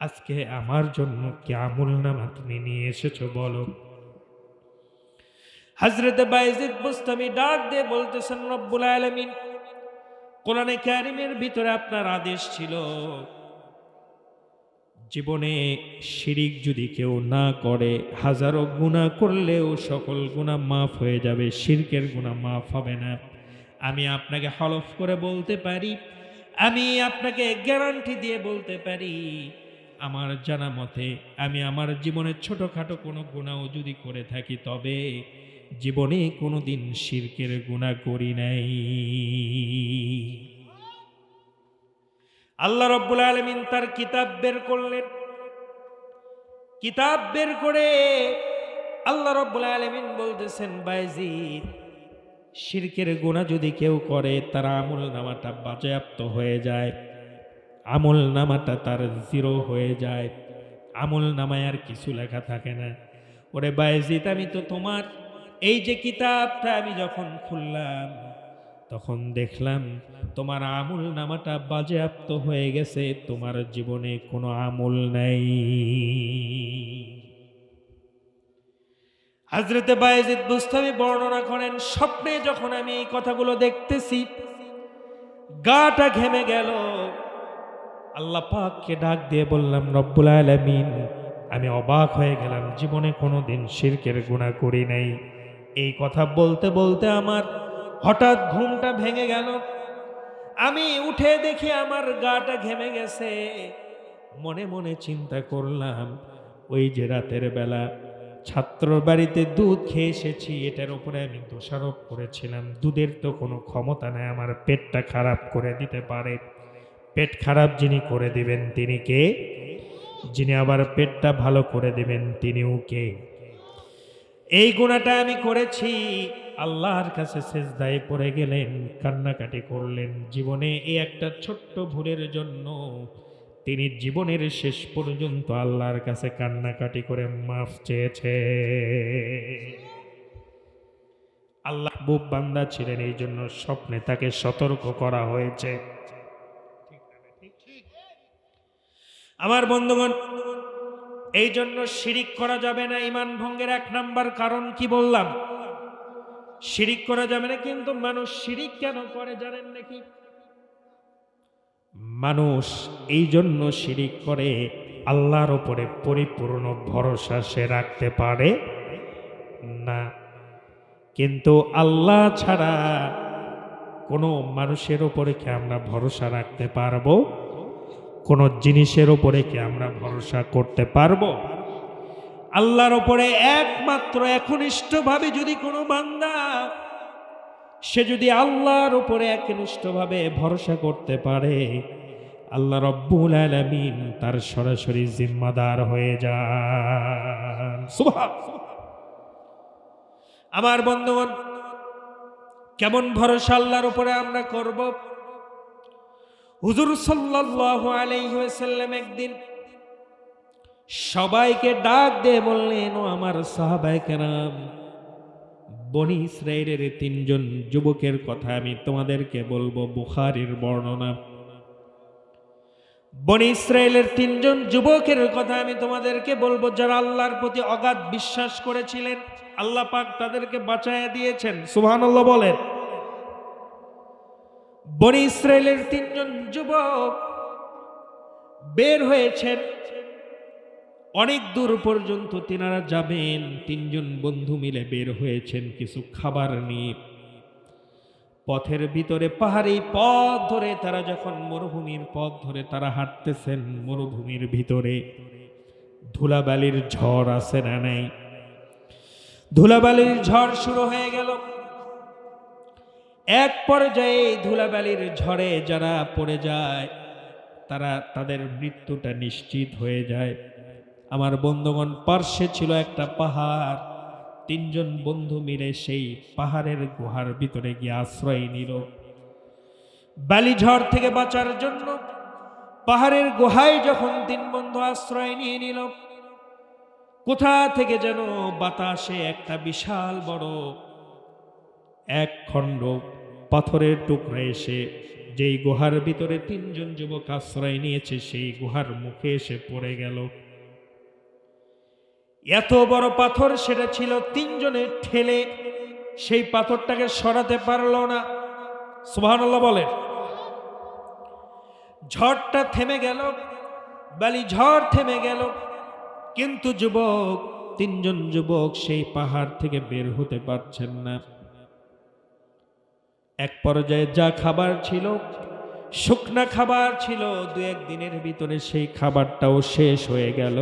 আজকে আমার জন্য কি আমলনামা তুমি নিয়ে এসেছো বলো? হযরতে বাইজিদ বুস্তামি ডাক দিয়ে বলতেছেন, রব্বুল আলামিন কোরআনে কারীমের ভিতরে আপনার আদেশ ছিল, জীবনে শিরিক যদি কেউ না করে, হাজারো গুনাহ করলেও সকল গুনাহ মাফ হয়ে যাবে, শিরকের গুনাহ মাফ হবে না। আমি আপনাকে হলফ করে বলতে পারি, আমি আপনাকে গ্যারান্টি দিয়ে বলতে পারি, আমার জানা মতে আমি আমার জীবনে ছোটখাটো কোনো গুনাহও যদি করে থাকি, তবে জীবনে কোনোদিন শিরকের গুনাহ করি নাই। আল্লাহ রাব্বুল আলামিন তার কিতাব বের করলেন। কিতাব বের করে আল্লাহ রাব্বুল আলামিন বলতেছেন, বাইজিদ, শিরকের গুনাহ যদি কেউ করে, তার আমলনামাটা বাজেয়াপ্ত হয়ে যায়, আমলনামাটা তার জিরো হয়ে যায়, আমলনামায় আর কিছু লেখা থাকে না। ওরে বাইজিদ, আমি তো তোমার এই যে কিতাবটা আমি যখন খুললাম, তখন দেখলাম তোমার আমল নামাটা বাজেয়াপ্ত হয়ে গেছে, তোমার জীবনে কোনো আমল নাই। হযরতে বায়েজিদ বুস্তামি বর্ণনা করেন, স্বপ্নে যখন আমি এই কথাগুলো দেখতেছি গাটা ঘেমে গেল। আল্লাহ পাককে ডাক দিয়ে বললাম, রব্বুল আলামিন, আমি অবাক হয়ে গেলাম, জীবনে কোনোদিন শিরকের গুনাহ করি নাই। এই কথা বলতে বলতে আমার হঠাৎ ঘুমটা ভেঙে গেল। আমি উঠে দেখি আমার গাটা ঘেমে গেছে। মনে মনে চিন্তা করলাম, ওই যে রাতের বেলা ছাত্রর বাড়িতে দুধ খেয়ে এসেছি, এটার উপরে আমি দোষারোপ করেছিলাম। দুধের তো কোনো ক্ষমতা নাই আমার পেটটা খারাপ করে দিতে পারে। পেট খারাপ যিনি করে দিবেন তিনি কে? যিনি আবার পেটটা ভালো করে দিবেন তিনিও কে? এই গুনাহটা আমি করেছি। আল্লাহর কাছে সিজদায় পড়ে গেলেন, কান্নাকাটি করলেন। জীবনে এই একটা ছোট্ট ভুলের জন্য তিনি জীবনের শেষ পর্যন্ত আল্লাহর কাছে কান্নাকাটি করে মাফ চেয়েছে। আল্লাহ বুব বান্দা ছিলেন, এই জন্য স্বপ্নে তাকে সতর্ক করা হয়েছে। আমার বন্ধুগণ, এই জন্য শিরিক করা যাবে না। ঈমান ভঙ্গের এক নাম্বার কারণ কি বললাম? শিরিক করা যাবে না। কিন্তু মানুষ শিরিক কেন করে জানেন নাকি? মানুষ এই জন্য শিরিক করে, আল্লাহর উপরে পরিপূর্ণ ভরসা সে রাখতে পারে না। কিন্তু আল্লাহ ছাড়া কোনো মানুষের উপরে কি আমরা ভরসা রাখতে পারবো? কোনো জিনিসের উপরে কি আমরা ভরসা করতে পারবো? আল্লাহর উপরে একমাত্র একনিষ্ঠভাবে যদি কোনো বান্দা সে যদি আল্লাহর উপরে একনিষ্ঠভাবে ভরসা করতে পারে, আল্লাহ রব্বুল আলামিন তার সরাসরি জিম্মাদার হয়ে যান। সুবহানাল্লাহ। আমার বন্ধুগণ, কেমন ভরসা আল্লাহর উপরে আমরা করব? হুজুর সাল্লাল্লাহু আলাইহি ওয়াসাল্লাম একদিন সবাইকে ডাক দিয়ে বললেন, ও আমার সাহাবায়ে কেরাম, বনি ইসরাইলের তিনজন যুবকের কথা আমি তোমাদেরকে বলবো। বুখারীর বর্ণনা। বনি ইসরাইলের তিনজন যুবকের কথা আমি তোমাদেরকে বলবো, যারা আল্লাহর প্রতি অগাধ বিশ্বাস করেছিলেন। আল্লাহ পাক তাদেরকে বাঁচায়া দিয়েছেন। সুবহানাল্লাহ বলেন। বনি ইসরাইলের তিনজন যুবক বের হয়েছেন, অনেক দূর পর্যন্ত তিনারা যাবেন। তিনজন বন্ধু মিলে বের হয়েছেন কিছু খাবার নিয়ে। পথের ভিতরে পাহাড়ি পথ ধরে তারা যখন মরুভূমির পথ ধরে তারা হাঁটতেছেন, মরুভূমির ভিতরে ধুলাবালির ঝড় আছে না নাই? ধুলাবালির ঝড় শুরু হয়ে গেল। এক পর্যায়ে ধুলাবালির ঝড়ে যারা পড়ে যায় তারা তাদের মৃত্যুটা নিশ্চিত হয়ে যায়। আমার বন্ধুগণ, পার্শ্বে ছিল একটা পাহাড়। তিনজন বন্ধু মিলে সেই পাহাড়ের গুহার ভিতরে গিয়ে আশ্রয় নিল। বালিঝড় থেকে বাঁচার জন্য পাহাড়ের গুহায় যখন তিন বন্ধু আশ্রয় নিয়ে নিল, কোথা থেকে যেন বাতাসে একটা বিশাল বড় এক খণ্ড পাথরের টুকরা এসে যেই গুহার ভিতরে তিনজন যুবক আশ্রয় নিয়েছে সেই গুহার মুখে এসে পড়ে গেল। এত বড় পাথর, সেটা ছিল তিনজনে ঠেলে সেই পাথরটাকে সরাতে পারল না। সুবহানাল্লাহ বলেন। ঝড়টা থেমে গেল, বালি ঝড় থেমে গেল, কিন্তু তিনজন যুবক সেই পাহাড় থেকে বের হতে পারছেন না। এক পর্যায়ে যা খাবার ছিল, শুকনা খাবার ছিল, দু একদিনের ভিতরে সেই খাবারটাও শেষ হয়ে গেল।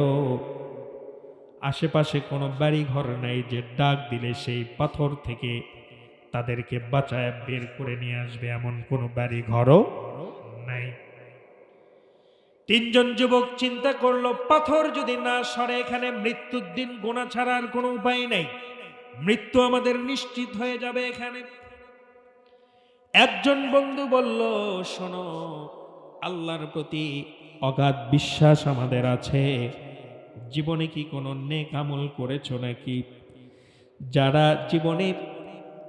আশেপাশে কোনো বাড়ি ঘর নাই যে ডাক দিলে সেই পাথর থেকে তাদেরকে বাঁচায় বের করে নিয়ে আসবে, এমন কোনো বাড়ি ঘরও নাই। তিনজন যুবক চিন্তা করলো, পাথর যদি না সরে এখানে মৃত্যুর দিন গোনা ছাড়া আর কোনো উপায় নাই, মৃত্যু আমাদের নিশ্চিত হয়ে যাবে এখানে। একজন বন্ধু বলল, শোনো, আল্লাহর প্রতি অগাধ বিশ্বাস আমাদের আছে। জীবনে কি কোনো নেক আমল করেছো নাকি? যারা জীবনে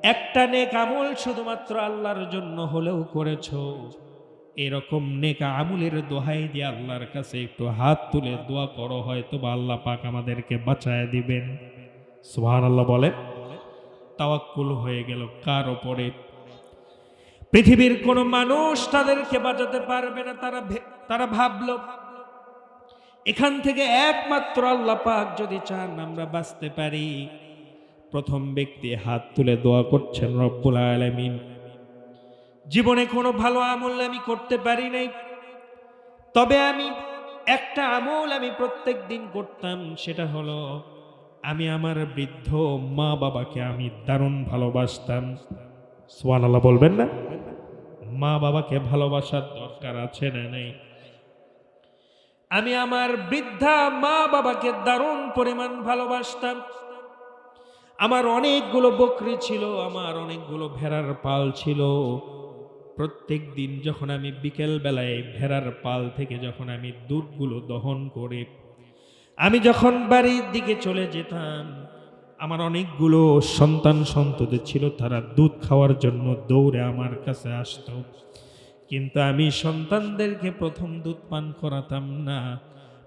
একটা নেক আমল শুধুমাত্র আল্লাহর জন্য হলেও করেছো, এরকম নেক আমলের দোহাই দিয়ে আল্লাহর কাছে একটু হাত তুলে দোয়া করো, হয়তো বা আল্লাহ পাক আমাদেরকে বাঁচায় দিবেন। সুবহানাল্লাহ বলে। তাওয়াক্কুল হয়ে গেল কার উপরে? পৃথিবীর কোন মানুষ তাদেরকে বাঁচাতে পারবে না। তারা ভাবলো এখান থেকে একমাত্র আল্লাহ পাক যদি চান আমরা বাঁচতে পারি। প্রথম ব্যক্তি হাত তুলে দোয়া করছেন রব্বুল আলামিন, জীবনে কোনো ভালো আমল আমি করতে পারি নাই, তবে আমি একটা আমল আমি প্রত্যেক দিন করতাম, সেটা হলো আমি আমার বৃদ্ধ মা বাবাকে আমি দারুণ ভালোবাসতাম। সুবহানাল্লাহ বলবেন না? মা বাবাকে ভালোবাসার দরকার আছে না নাই? আমি আমার বৃদ্ধা মা বাবাকে দারুণ পরিমাণ ভালোবাসতাম। আমার অনেকগুলো বকরি ছিল, আমার অনেকগুলো ভেড়ার পাল ছিল। প্রত্যেক দিন যখন আমি বিকেল বেলায় ভেড়ার পাল থেকে যখন আমি দুধগুলো দহন করে আমি যখন বাড়ির দিকে চলে যেতাম, আমার অনেকগুলো সন্তান সন্ততি ছিল, তারা দুধ খাওয়ার জন্য দৌড়ে আমার কাছে আসতো। কিন্তু আমি সন্তানদেরকে প্রথম দুধ পান করাতাম না।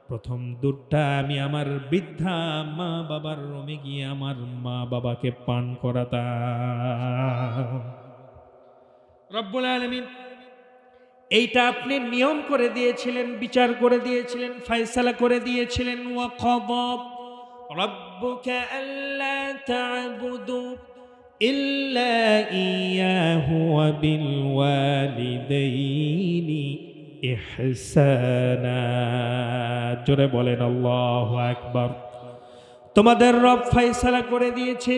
প্রথম দুধটা আমি আমার বৃদ্ধা মা বাবার রুমে গিয়ে আমার মা বাবাকে পান করাতাম। রব্বুল আলামিন এইটা আপনি নিয়ম করে দিয়েছিলেন, বিচার করে দিয়েছিলেন, ফয়সালা করে দিয়েছিলেন। ওয়া ক্বাদা রাব্বুকা আল্লা তা'বুদু ইল্লা ইয়াহু ওয়া বিল ওয়ালিদাইনি ইহসানা। জোরে বলেন আল্লাহু আকবার। তোমাদের রব ফয়সালা করে দিয়েছে,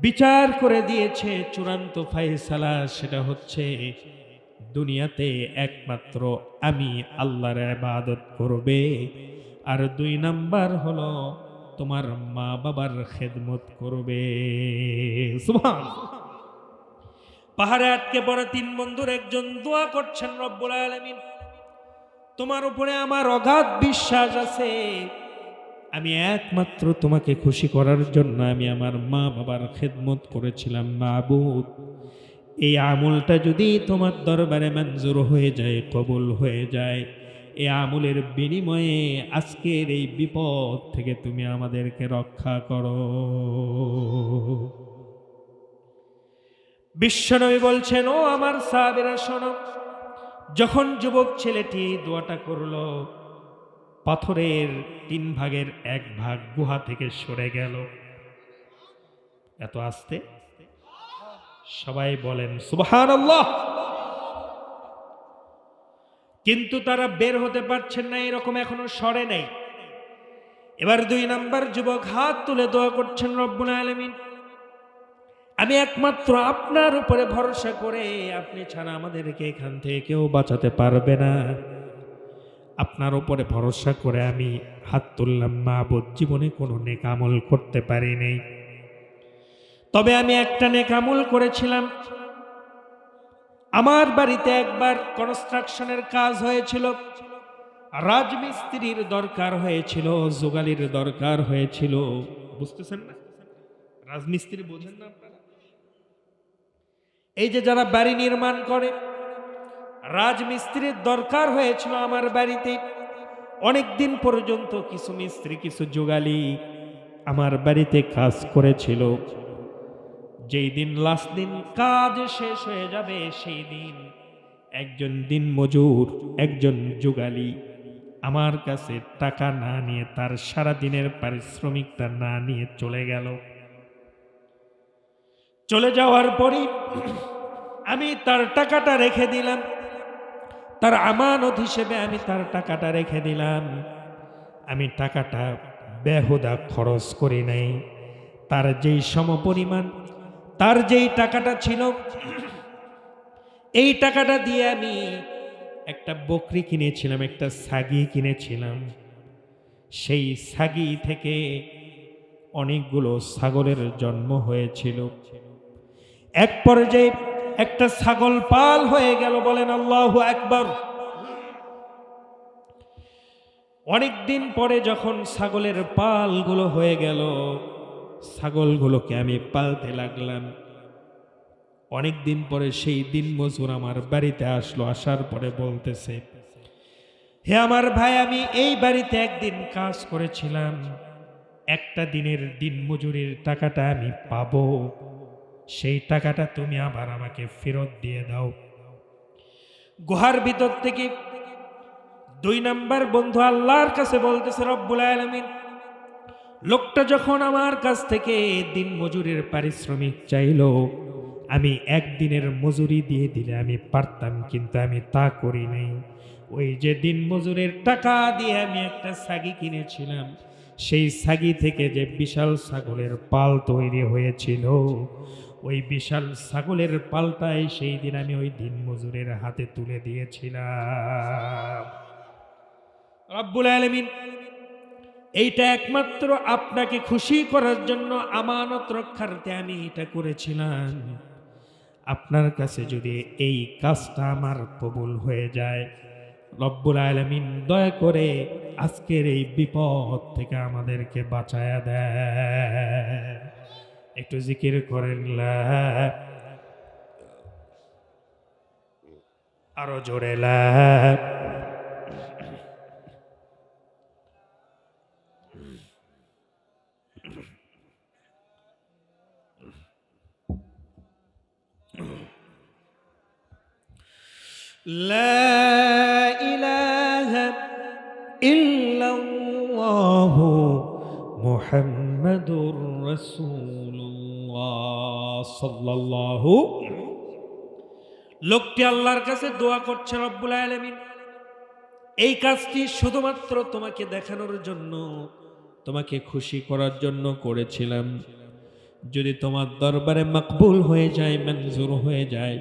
বিচার করে দিয়েছে, চূড়ান্ত ফয়সালা সেটা হচ্ছে দুনিয়াতে একমাত্র আমি আল্লাহর ইবাদত করবে, আর 2 নাম্বার হলো তোমার মা বাবার খেদমত করবে। সুবহানাল্লাহ। পাহাড়ে আটকে পড়া 3 বন্ধুর একজন দোয়া করছেন, রব্বুল আলামিন তোমার উপরে আমার অগাধ বিশ্বাস আছে, আমি একমাত্র তোমাকে খুশি করার জন্য আমি আমার মা বাবার খেদমত করেছিলাম। মাবুদ, এই আমলটা যদি তোমার দরবারে মঞ্জুর হয়ে যায়, কবুল হয়ে যায়, এই আমলের বিনিময়ে আজকের এই বিপদ থেকে তুমি আমাদেরকে রক্ষা করো। বিশ্বনবী বলছেন, ও আমার সাহাবীরা শোনো, যখন যুবক ছেলেটি এই দোয়াটা করলো, পাথরের 3 ভাগের 1 ভাগ গুহা থেকে সরে গেল। এত আস্তে, সবাই বলেন সুবহানাল্লাহ। কিন্তু তারা বের হতে পারছেন না, এরকম এখনো সরে নেই। এবার 2 নাম্বার যুবক হাত তুলে দোয়া করছেন, রব্বুল আলামিন আমি একমাত্র আপনার উপরে ভরসা করে, আপনি ছাড়া আমাদেরকে এখান থেকে কেউ বাঁচাতে পারবে না। আপনার উপরে ভরসা করে আমি হাত তুললাম। মাবুদ, জীবনে কোনো নেক আমল করতে পারি নাই, তবে আমি একটা নেক আমল করেছিলাম। আমার বাড়িতে একবার কনস্ট্রাকশনের কাজ হয়েছিল, রাজমিস্ত্রির দরকার হয়েছিল, জোগালির দরকার হয়েছিল। বুঝতেছেন না? রাজমিস্ত্রি বোঝেন না আপনারা? এই যে যারা বাড়ি নির্মাণ করে, রাজমিস্ত্রির দরকার হয়েছিল আমার বাড়িতে। অনেক দিন পর্যন্ত কিছু মিস্ত্রি, কিছু জোগালি আমার বাড়িতে কাজ করেছিল। যেই দিন লাস্ট দিন কাজ শেষ হয়ে যাবে, সেই দিন একজন দিন মজুর, একজন জোগালি আমার কাছে টাকা না নিয়ে, তার সারা দিনের পারিশ্রমিকটা না নিয়ে চলে গেল। চলে যাওয়ার পরই আমি তার টাকাটা রেখে দিলাম, তার আমানত হিসেবে আমি তার টাকাটা রেখে দিলাম। আমি টাকাটা বেহুদা খরচ করি নাই। তার যেই সমপরিমাণ, তার যেই টাকাটা ছিল, এই টাকাটা দিয়ে আমি একটা বকরি কিনেছিলাম, একটা ছাগি কিনেছিলাম। সেই ছাগি থেকে অনেকগুলো ছাগলের জন্ম হয়েছিল। এক পর্যায়ে একটা ছাগল পাল হয়ে গেল। বলেন আল্লাহু আকবার। অনেকদিন পরে যখন ছাগলের পালগুলো হয়ে গেল, ছাগলগুলোকে আমি পালতে লাগলাম। অনেক দিন পরে সেই দিন মজুর আমার বাড়িতে আসলো, আসার পরে বলতেছে, হে আমার ভাই, আমি এই বাড়িতে একদিন কাজ করেছিলাম, একটা দিনের দিন মজুরির টাকাটা আমি পাবো, সেই টাকাটা তুমি আবার আমাকে ফেরত দিয়ে দাও। গুহার ভিতর থেকে 2 নাম্বার বন্ধু আল্লাহর কাছে বলতেছে, রব্বুল আলামিন, লোকটা যখন আমার কাছ থেকে দিন মজুরির পারিশ্রমিক চাইলো, আমি একদিনের মজুরি দিয়ে দিলে আমি পারতাম, কিন্তু আমি তা করি নাই। ওই যে দিন মজুরের টাকা দিয়ে আমি একটা ছাগি কিনেছিলাম, সেই ছাগি থেকে যে বিশাল ছাগলের পাল তৈরি হয়েছিল, ওই বিশাল ছাগলের পালটাই সেই দিন আমি ওই দিন মজুরের হাতে তুলে দিয়েছিলাম। রব্বুল আলামিন এইটা একমাত্র আপনাকে খুশি করার জন্য, আমানত রক্ষার্থে আমি এটা করেছিলাম। আপনার কাছে যদি এই কাজটা আমার কবুল হয়ে যায়, রব্বুল আলামিন দয়া করে আজকের এই বিপদ থেকে আমাদেরকে বাঁচায়া দেয়। একটু জিকির করেন, আরো জোরে লা। لا إله إلا الله محمد رسول الله صلى الله। লোকটি আল্লাহর কাছে দোয়া করছে, রব্বুল আলামিন, এই কাজটি শুধুমাত্র তোমাকে দেখানোর জন্য, তোমাকে খুশি করার জন্য করেছিলাম। যদি তোমার দরবারে মকবুল হয়ে যায়, মঞ্জুর হয়ে যায়,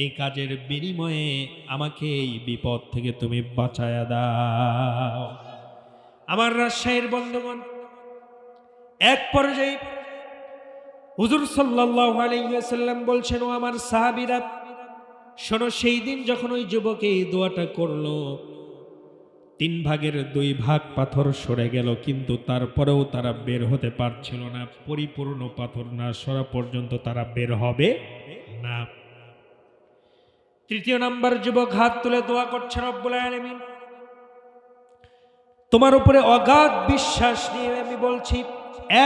এই কাজের বিনিময়ে আমাকে এই বিপদ থেকে তুমি বাঁচায়া দাও। আমার রাজশাহীর বন্ধুগণ, এক পর্যায়ে হুজুর সাল্লাল্লাহু আলাইহি ওয়াসাল্লাম বলছেন, ও আমার সাহাবীরা শোনো, সেই দিন যখন ওই যুবক এই দোয়াটা করলো, 3 ভাগের 2 ভাগ পাথর সরে গেল, কিন্তু তারপরেও তারা বের হতে পারছিল না। পরিপূর্ণ পাথর না সরা পর্যন্ত তারা বের হবে না। 3 নাম্বার যুবক হাত তুলে দোয়া করছে, রব্বুল আলামিন, তোমার উপরে অগাধ বিশ্বাস নিয়ে আমি বলছি,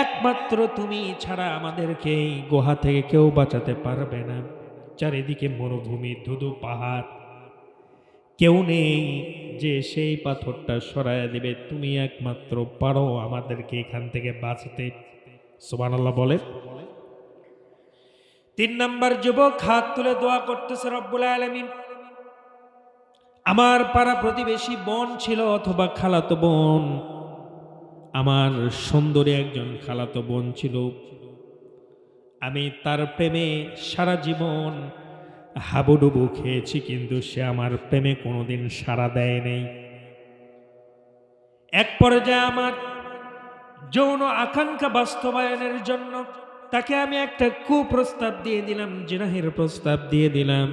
একমাত্র তুমি ছাড়া আমাদেরকে এই গুহা থেকে কেউ বাঁচাতে পারবে না। চারিদিকে মরুভূমি, ধুধু পাহাড়, কেউ নেই যে সেই পাথরটা সরাইয়া দিবে। তুমি একমাত্র পারো আমাদেরকে এখান থেকে বাঁচাতে। সুবহানাল্লাহ বলে। 3 নাম্বার যুবক হাত তুলে দোয়া করতেছে, রব্বুল আলামিন, আমার পাড়া প্রতিবেশী বোন ছিল অথবা খালাতো বোন, আমার সুন্দরী একজন খালাতো বোন ছিল, আমি তার প্রেমে সারা জীবন হাবুডুবু খেয়েছি, কিন্তু সে আমার প্রেমে কোনোদিন সাড়া দেয় নেই। এক পর্যায়ে আমার যৌন আকাঙ্ক্ষা বাস্তবায়নের জন্য তাকে আমি একটা কুপ্রস্তাব দিয়ে দিলাম, জিনাহের প্রস্তাব দিয়ে দিলাম।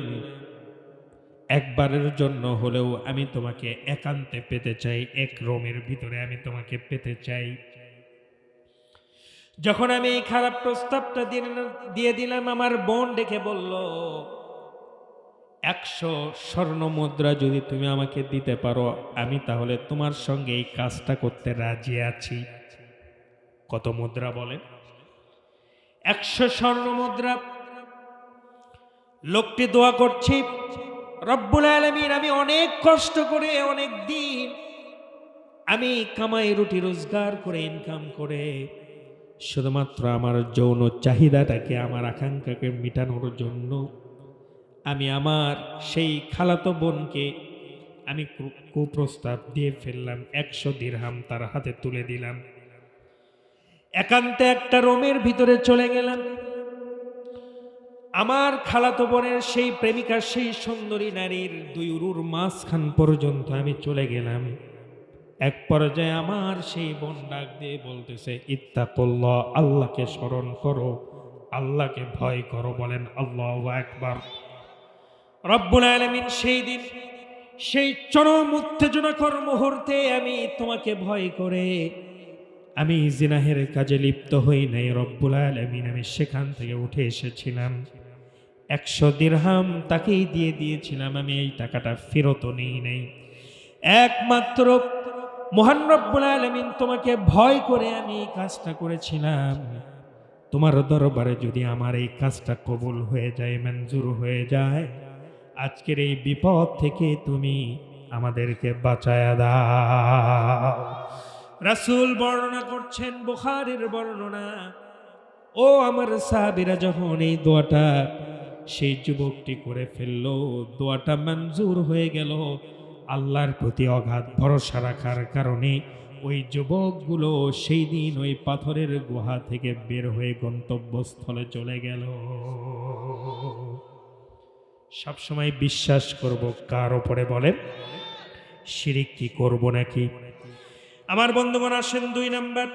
একবারের জন্য হলেও আমি তোমাকে একান্তে পেতে চাই, এক রুমের ভিতরে আমি তোমাকে পেতে চাই। যখন আমি এই খারাপ প্রস্তাবটা দিয়ে দিলাম, আমার বোন ডেকে বলল, 100 স্বর্ণ মুদ্রা যদি তুমি আমাকে দিতে পারো, আমি তাহলে তোমার সঙ্গে এই কাজটা করতে রাজি আছি। কত মুদ্রা বলেন? 100 স্বর্ণ মুদ্রা। লোকটি দোয়া করছি, রব্বুল আলামিন, আমি অনেক কষ্ট করে, অনেক দিন আমি কামাই রুটি রোজগার করে, ইনকাম করে, শুধুমাত্র আমার যৌন চাহিদাটাকে, আমার আকাঙ্ক্ষাকে মেটানোর জন্য আমি আমার সেই খালাতো বোনকে আমি কুপ্রস্তাব দিয়ে ফেললাম। 100 দিরহাম তার হাতে তুলে দিলাম। একান্তে একটা রুমের ভিতরে চলে গেলাম। আমার খালাতো বোনের সেই প্রেমিকা, সেই সুন্দরী নারীর 2 উরুর মাঝখান পর্যন্ত আমি চলে গেলাম। এক পর্যায়ে আমার সেই বোন ডাক দিয়ে বলতেছে, ইত্তাকুল্লাহ, আল্লাহকে স্মরণ করো, আল্লাহকে ভয় করো। বলেন আল্লাহু আকবার। রব্বুল আলামিন সেই দিন সেই চরম উত্তেজনাকর মুহূর্তে আমি তোমাকে ভয় করে আমি জিনাহের কাজে লিপ্ত হই নাই। রব্বুল আলামিন, আমি সেখান থেকে উঠে এসেছিলাম। 100 দিরহাম তাকেই দিয়ে দিয়েছিলাম, আমি এই টাকাটা ফেরতও নেই নাই। একমাত্র মহান রব্বুল আলামিন তোমাকে ভয় করে আমি এই কাজটা করেছিলাম। তোমার দরবারে যদি আমার এই কাজটা কবুল হয়ে যায়, মঞ্জুর হয়ে যায়, আজকের এই বিপদ থেকে তুমি আমাদেরকে বাঁচায়া দাও। রাসূল বর্ণনা করছেন, বুখারীর বর্ণনা, ও আমার সাহাবীরা, যখন এই দোয়াটা সেই যুবকটি করে ফেলল, দোয়াটা মঞ্জুর হয়ে গেল। আল্লাহর প্রতি অগাধ ভরসা রাখার কারণে ওই যুবকগুলো সেই দিন ওই পাথরের গুহা থেকে বের হয়ে গন্তব্যস্থলে চলে গেল। সবসময় বিশ্বাস করব কার উপরে বলেন? শিরিক কি করব নাকি? আমার বন্ধুগণ আসেন 2 নাম্বার,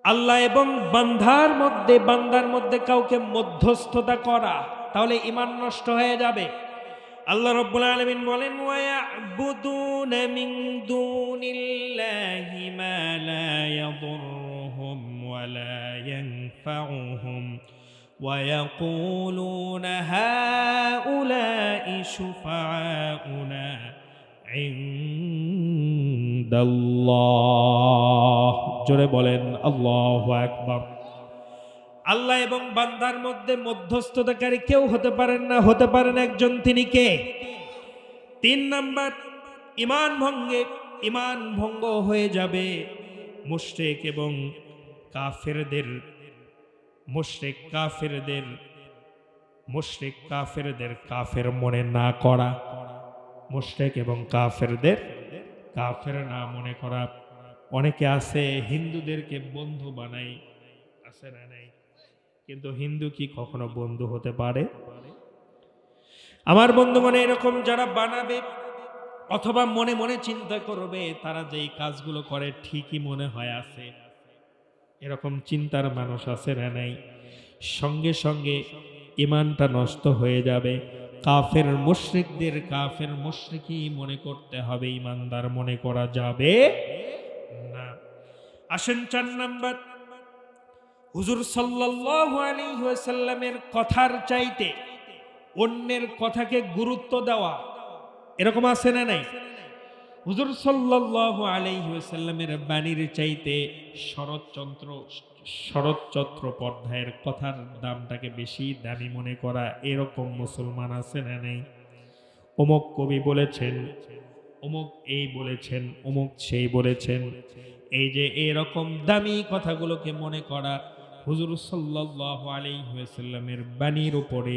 আল্লাহ এবং বান্দার মধ্যে কাউকে মধ্যস্থতা করা, তাহলে ঈমান নষ্ট হয়ে যাবে। আল্লাহ রাব্বুল আলামিন বলেন, ওয়া ইয়াবুদুনা মিন দুনিল্লাহি মা লা ইয়াদুররুহুম ওয়া লা ইয়ানফাউহুম ওয়া ইয়াকুলুনা হাউলাই শুফাআউনা ইনদাল্লাহ। জোরে বলেন আল্লাহু আকবার। আল্লাহ এবং বান্দার মধ্যে মধ্যস্থতাকারী কেউ হতে পারেন না, হতে পারেন একজন, তিনি কে? 3 নাম্বার, ঈমান ভঙ্গ হয়ে যাবে মুশরিক এবং কাফেরদের কাফের মনে না করা, মুশরিক এবং কাফেরদের কাফের না মনে করা। অনেকে আছে হিন্দুদেরকে বন্ধু বানাই, আছে না নাই? কিন্তু হিন্দু কি কখনো বন্ধু হতে পারে? আমার বন্ধুগণ, এরকম যারা বানাবে অথবা মনে মনে চিন্তা করবে, তারা যেই কাজগুলো করে ঠিকই মনে হয় আছে, এরকম চিন্তার মানুষ আছে না নাই? সঙ্গে সঙ্গে ঈমানটা নষ্ট হয়ে যাবে। কাফের মুশরিকই মনে করতে হবে, ঈমানদার মনে করা যাবে না। আসেন 4 নাম্বার, হুজুর সাল্লাল্লাহু আলাইহি ওয়াসাল্লামের কথার চাইতে অন্যের কথাকে গুরুত্ব দেওয়া, এরকম আছে না নাই? হুজুর সাল্লাল্লাহু আলাইহি ওয়াসাল্লামের বাণীর চাইতে শরৎচন্দ্র পর্দায়ের কথার দামটাকে বেশি দামি মনে করা, এরকম মুসলমান আছে না নাই? অমুক কবি বলেছেন, অমুক এই বলেছেন, অমুক সেই বলেছেন, এই যে এরকম দামি কথাগুলোকে মনে করা, হুজুর সাল্লাল্লাহু আলাইহি ওয়াসাল্লামের বাণীর উপরে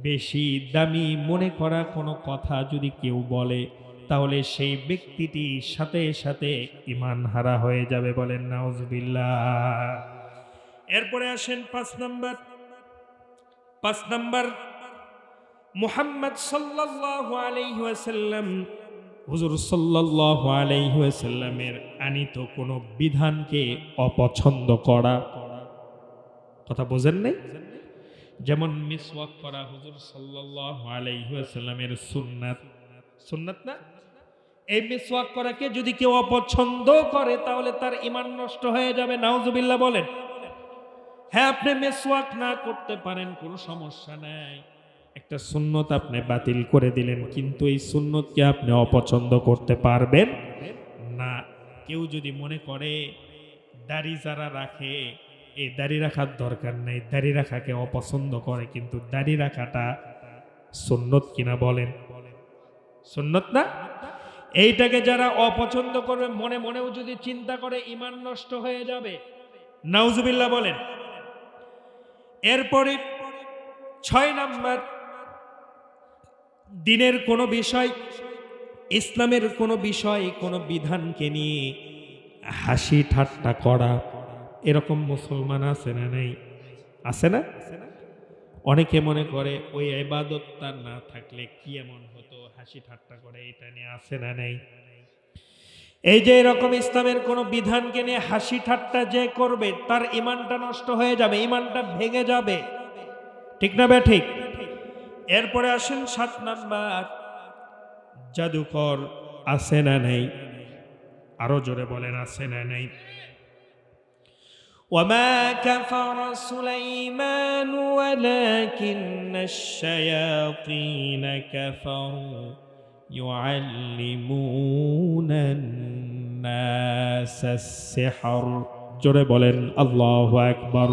বেশি দামি মনে করা কোনো কথা যদি কেউ বলে, তাহলে সেই ব্যক্তিটি সাথে সাথে ঈমান হারা হয়ে যাবে। বলেন নাউজুবিল্লাহ। এরপরে আসেন 5 নাম্বার, মুহাম্মদ সাল্লাল্লাহু আলাইহি ওয়াসাল্লাম, হুজুর সাল্লাল্লাহু আলাইহি ওয়াসাল্লামের আনিত কোনো বিধানকে অপছন্দ করা। কথা বোঝেন নাই? যেমন মিসওয়াক করা হুজুর সাল্লাল্লাহু আলাইহি ওয়াসাল্লামের সুন্নাত না? এই মিসওয়াক করাকে যদি কেউ অপছন্দ করে, তাহলে তার ঈমান নষ্ট হয়ে যাবে। নাউজুবিল্লাহ বলেন। হ্যাঁ, আপনি মিসওয়াক না করতে পারেন, কোনো সমস্যা নাই, একটা সুন্নত আপনি বাতিল করে দিলেন, কিন্তু এই সুন্নতকে আপনি অপছন্দ করতে পারবেন না। কেউ যদি মনে করে দাড়ি যারা রাখে, এই দাড়ি রাখার দরকার নেই, দাড়ি রাখাকে অপছন্দ করে, কিন্তু দাড়ি রাখাটা সুন্নত কিনা বলেন? সুন্নত না? এইটাকে যারা অপছন্দ করবে, মনে মনেও যদি চিন্তা করে, ঈমান নষ্ট হয়ে যাবে। নাউজুবিল্লাহ বলেন। এরপরে 6 নাম্বার, দিনের কোনো বিষয়, ইসলামের কোনো বিষয়, কোনো বিধানকে নিয়ে হাসি ঠাট্টা করা, এরকম মুসলমান আছে না নাই? আছে না? অনেকে মনে করে ওই ইবাদতটা না থাকলে কি এমন হতো, হাসি ঠাট্টা করে, এটা নিয়ে আছে না নাই? এই যে এরকম ইসলামের কোনো বিধানকে নিয়ে হাসি ঠাট্টা যে করবে, তার ঈমানটা নষ্ট হয়ে যাবে, ঈমানটা ভেঙে যাবে। ঠিক না বে ঠিক? এরপরে আসেন 7 নাম্বার, জাদুকর আছে না নাই? আরো জোরে বলেন, আছে না নাই? وما كفر سليمان ولكن الشياطين كفروا يعلمون الناس السحر জোরে বলেন আল্লাহু আকবার।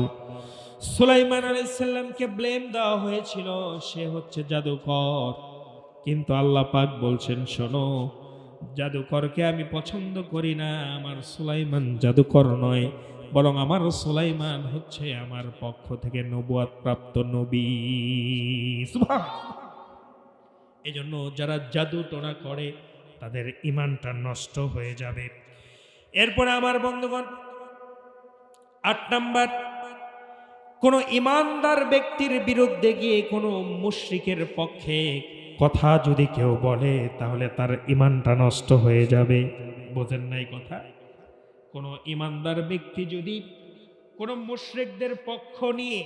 সুলাইমান আলাইহিস সালামকে ব্লেম দেওয়া হয়েছিল সে হচ্ছে জাদুকর, কিন্তু আল্লাহ পাক বলছেন শোনো, জাদুকরকে আমি পছন্দ করি না। আমার সুলাইমান জাদুকর নয়, বরং আমার সুলাইমান হচ্ছে আমার পক্ষ থেকে নবুয়ত প্রাপ্ত নবী। সুবহানাল্লাহ। এজন্য যারা জাদু টোনা করে তাদের ঈমানটা নষ্ট হয়ে যাবে। এরপরে আমার বন্ধুগণ, ৮ নাম্বার, কোন ঈমানদার ব্যক্তির বিরুদ্ধে গিয়ে কোনো মুশরিকের পক্ষে কথা যদি কেউ বলে তাহলে তার ঈমানটা নষ্ট হয়ে যাবে। বোঝেন নাই কথা? কোন ঈমানদার ব্যক্তি যদি কোন মুশরিকদের পক্ষ নিয়ে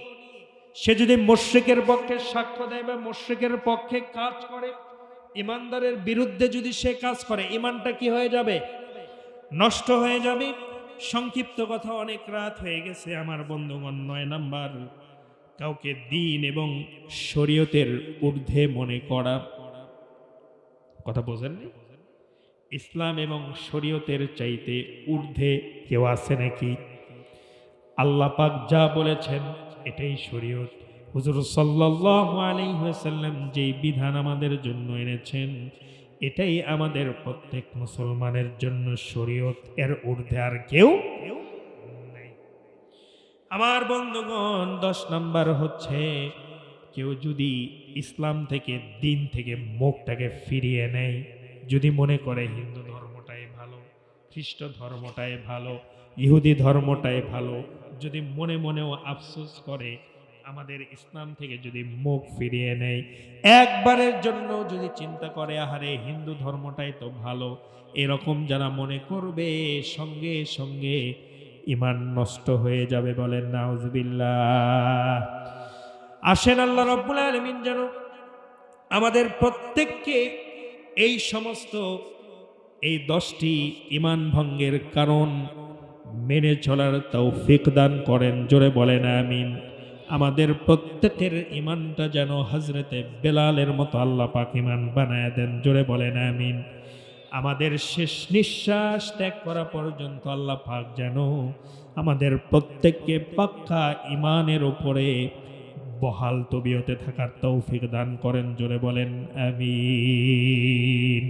সে যদি মুশরিকের পক্ষে সাক্ষ্য দেয় বা মুশরিকের পক্ষে কাজ করে, ঈমানদারের বিরুদ্ধে যদি সে কাজ করে, ঈমানটা কি হয়ে যাবে? নষ্ট হয়ে যাবে। সংক্ষিপ্ত কথা, অনেক রাত হয়ে গেছে আমার বন্ধুগণ। ৯ নাম্বার, কাউকে দ্বীন এবং শরীয়তের ঊর্ধ্বে মনে করা। কথা বোঝেননি? ইসলাম এবং শরীয়তের চাইতে ঊর্ধ্বে কেউ আছে নাকি? আল্লাহ পাক যা বলেছেন এটাই শরীয়ত। হুজুর সাল্লাল্লাহু আলাইহি ওয়াসাল্লাম যেই বিধান আমাদের জন্য এনেছেন এটাই আমাদের প্রত্যেক মুসলমানের জন্য শরীয়ত, এর ঊর্ধ্বে আর কেউ নেই। আমার বন্ধুগণ, ১০ নাম্বার হচ্ছে কেউ যদি ইসলাম থেকে, দ্বীন থেকে মুখটাকে ফিরিয়ে নেয়, যদি মনে করে হিন্দু ধর্মটাই ভালো, খ্রিস্ট ধর্মটাই ভালো, ইহুদি ধর্মটাই ভালো, যদি মনে মনেও আফসোস করে, আমাদের ইসলাম থেকে যদি মুখ ফিরিয়ে নেয়, একবারের জন্য যদি চিন্তা করে আহারে হিন্দু ধর্মটাই তো ভালো, এরকম যারা মনে করবে সঙ্গে সঙ্গে ঈমান নষ্ট হয়ে যাবে। বলেন নাউজুবিল্লাহ। আসেন আল্লাহ রাব্বুল আলামিন যেন আমাদের প্রত্যেককে এই সমস্ত এই 10টি ঈমান ভঙ্গের কারণ মেনে চলার তৌফিক দান করেন। জোরে বলেন আমিন। আমাদের প্রত্যেকের ঈমানটা যেন হযরতে বেলালের মতো আল্লাহ পাক ঈমান বানায় দেন। জোরে বলেন আমিন। আমাদের শেষ নিঃশ্বাস ত্যাগ করা পর্যন্ত আল্লাহ পাক যেন আমাদের প্রত্যেককে পাক্কা ঈমানের উপরে বহাল তবিয়তে থাকার তৌফিক দান করেন। জোরে বলেন আমিন।